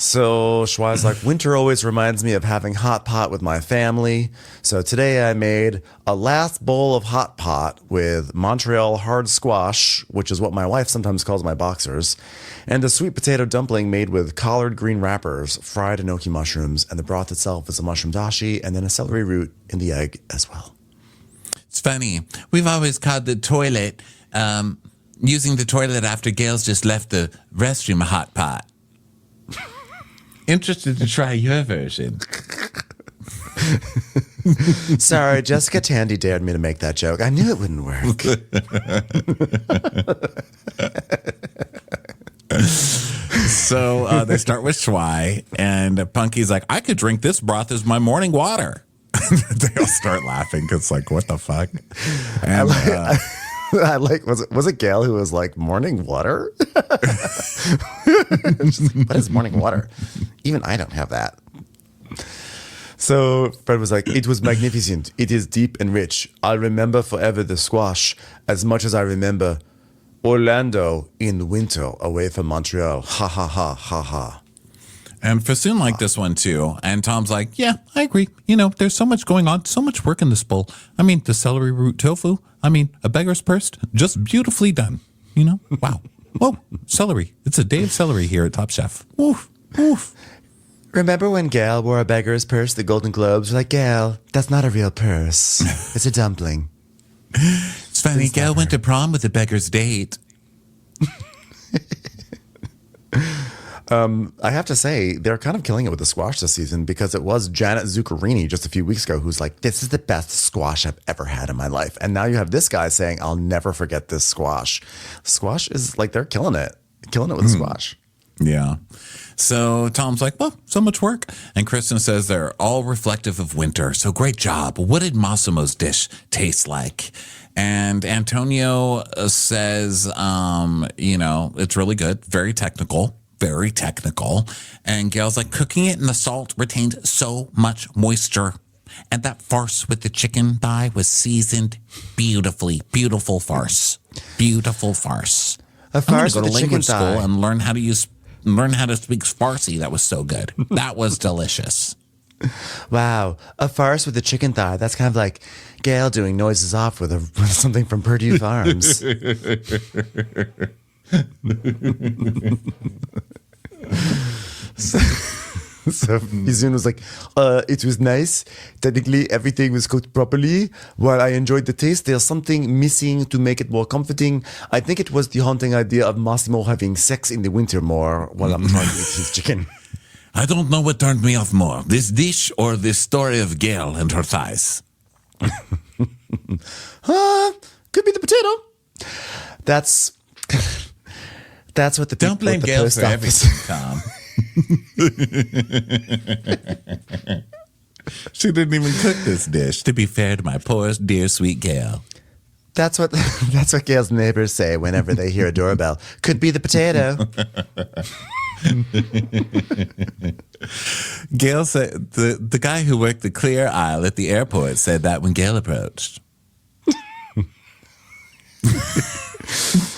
So Schwai's like, winter always reminds me of having hot pot with my family. So today I made a last bowl of hot pot with Montreal hard squash, which is what my wife sometimes calls my boxers, and a sweet potato dumpling made with collard green wrappers, fried enoki mushrooms, and the broth itself is a mushroom dashi, and then a celery root in the egg as well. It's funny. We've always called the toilet, using the toilet after Gail's just left the restroom a hot pot. Interested to try your version. Sorry, Jessica Tandy dared me to make that joke. I knew it wouldn't work. So they start with Schwai, and Punky's like, I could drink this broth as my morning water. They all start laughing because, like, what the fuck? And, I like, was it Gail who was like, morning water? What is morning water? Even I don't have that. So Fred was like, it was magnificent. It is deep and rich. I'll remember forever the squash as much as I remember Orlando in winter away from Montreal. Ha ha ha ha ha. And Fasoon liked this one too. And Tom's like, yeah, I agree. You know, there's so much going on, so much work in this bowl. I mean, the celery root tofu. I mean, a beggar's purse, just beautifully done. You know? Wow. Whoa, celery. It's a day of celery here at Top Chef. Oof, oof. Remember when Gail wore a beggar's purse? The Golden Globes were like, Gail, that's not a real purse. It's a dumpling. It's funny. Gail went to prom with a beggar's date. I have to say, they're kind of killing it with the squash this season because it was Janet Zuccherini just a few weeks ago who's like, this is the best squash I've ever had in my life. And now you have this guy saying, I'll never forget this squash. Squash is like, they're killing it with the squash. Yeah. So Tom's like, well, so much work. And Kristen says they're all reflective of winter. So great job. What did Massimo's dish taste like? And Antonio says, you know, it's really good. Very technical. Very technical. And Gail's like, cooking it in the salt retained so much moisture. And that farce with the chicken thigh was seasoned beautifully. Beautiful farce. Beautiful farce. A farce I'm with gonna the go to chicken language school thigh. and learn how to speak Farsi. That was so good. That was delicious. Wow. A farce with the chicken thigh. That's kind of like Gail doing noises off with something from Purdue Farms. So Izun was like, it was nice. Technically, everything was cooked properly. While I enjoyed the taste, there's something missing to make it more comforting. I think it was the haunting idea of Massimo having sex in the winter more while I'm trying to eat his chicken. I don't know what turned me off more, this dish or this story of Gail and her thighs. Could be the potato. That's what the people Don't blame at the Gail post for office. everything, Tom. She didn't even cook this dish, to be fair to my poor, dear, sweet Gail. That's what Gail's neighbors say whenever they hear a doorbell. Could be the potato. Gail said the guy who worked the clear aisle at the airport said that when Gail approached.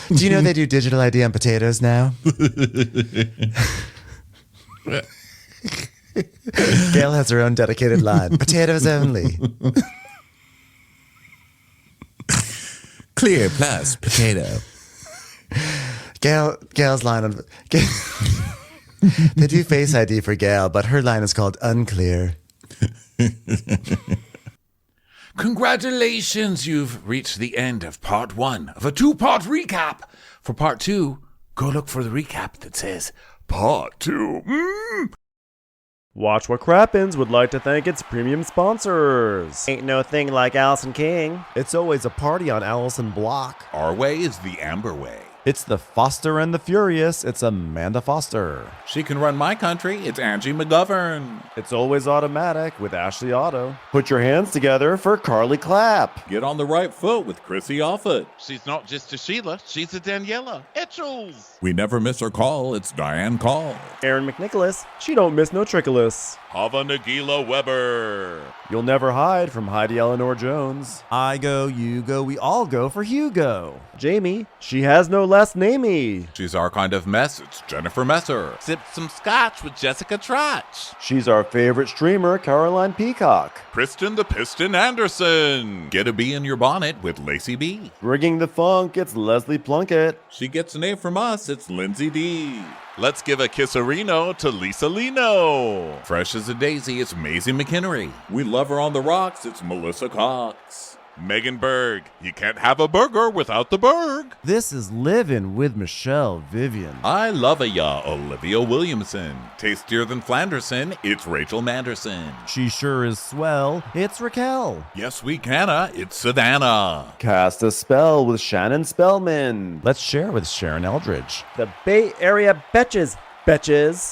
Do you know they do digital ID on potatoes now? Gail has her own dedicated line. Potatoes only. Clear plus potato. Gail's line on they do Face ID for Gail, but her line is called unclear. Congratulations, you've reached the end of part 1 of a 2-part recap. For part 2, go look for the recap that says part 2. Watch What Crappens would like to thank its premium sponsors. Ain't no thing like Allison King. It's always a party on Allison Block. Our way is the Amber way. It's the Foster and the Furious. It's Amanda Foster. She can run my country. It's Angie McGovern. It's always automatic with Ashley Auto. Put your hands together for Carly Clapp. Get on the right foot with Chrissy Offit. She's not just a Sheila, she's a Daniela Etchels. We never miss her call. It's Diane Call. Aaron McNicholas. She don't miss no trickolas. Hava Nagila Weber. You'll never hide from Heidi Eleanor Jones. I go, you go, we all go for Hugo. Jamie. She has no last namey. She's our kind of mess. It's Jennifer Messer. Sip some scotch with Jessica Trotch. She's our favorite streamer, Caroline Peacock. Kristen the Piston Anderson. Get a bee in your bonnet with Lacey B. Bringing the funk, it's Leslie Plunkett. She gets an A from us. It's Lindsay D. Let's give a kisserino to Lisa Lino. Fresh as a daisy, it's Maisie McHenry. We love her on the rocks. It's Melissa Cox. Megan Berg. You can't have a burger without the Berg. This is Livin' with Michelle Vivian. I love ya, Olivia Williamson. Tastier than Flanderson, it's Rachel Manderson. She sure is swell, it's Raquel. Yes, we canna, it's Savannah. Cast a spell with Shannon Spellman. Let's share with Sharon Eldridge. The Bay Area Betches.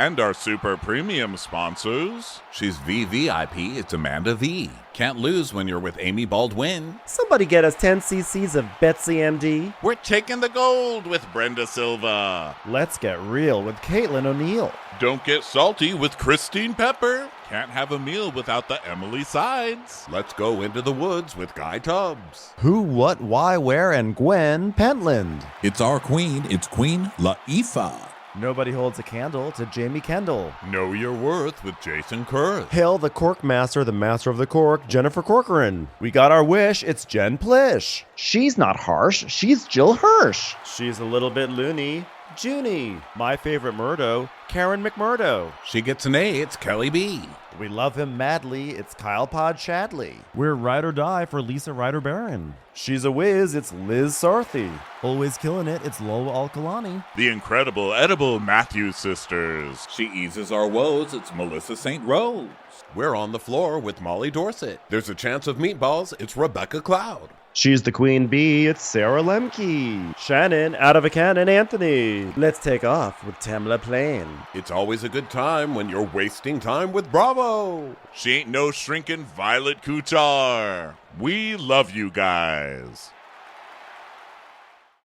And our super premium sponsors. She's VVIP, it's Amanda V. Can't lose when you're with Amy Baldwin. Somebody get us 10 cc's of Betsy MD. We're taking the gold with Brenda Silva. Let's get real with Caitlin O'Neill. Don't get salty with Christine Pepper. Can't have a meal without the Emily Sides. Let's go into the woods with Guy Tubbs. Who, what, why, where, and Gwen Pentland. It's our queen, it's Queen Laifah. Nobody holds a candle to Jamie Kendall. Know your worth with Jason Kurth. Hail the Cork Master, the Master of the Cork, Jennifer Corcoran. We got our wish, it's Jen Plish. She's not harsh, she's Jill Hirsch. She's a little bit loony, Junie. My favorite Murdo, Karen McMurdo. She gets an A, it's Kelly B. We love him madly, it's Kyle Pod Shadley. We're ride or die for Lisa Ryder Barron. She's a whiz, it's Liz Sarthy. Always killing it, it's Lola Alkalani. The incredible edible Matthews sisters. She eases our woes, it's Melissa St. Rose. We're on the floor with Molly Dorset. There's a chance of meatballs, it's Rebecca Cloud. She's the queen bee, it's Sarah Lemke. Shannon, out of a cannon, Anthony. Let's take off with Tamla Plain. It's always a good time when you're wasting time with Bravo. She ain't no shrinking Violet Kuchar. We love you guys.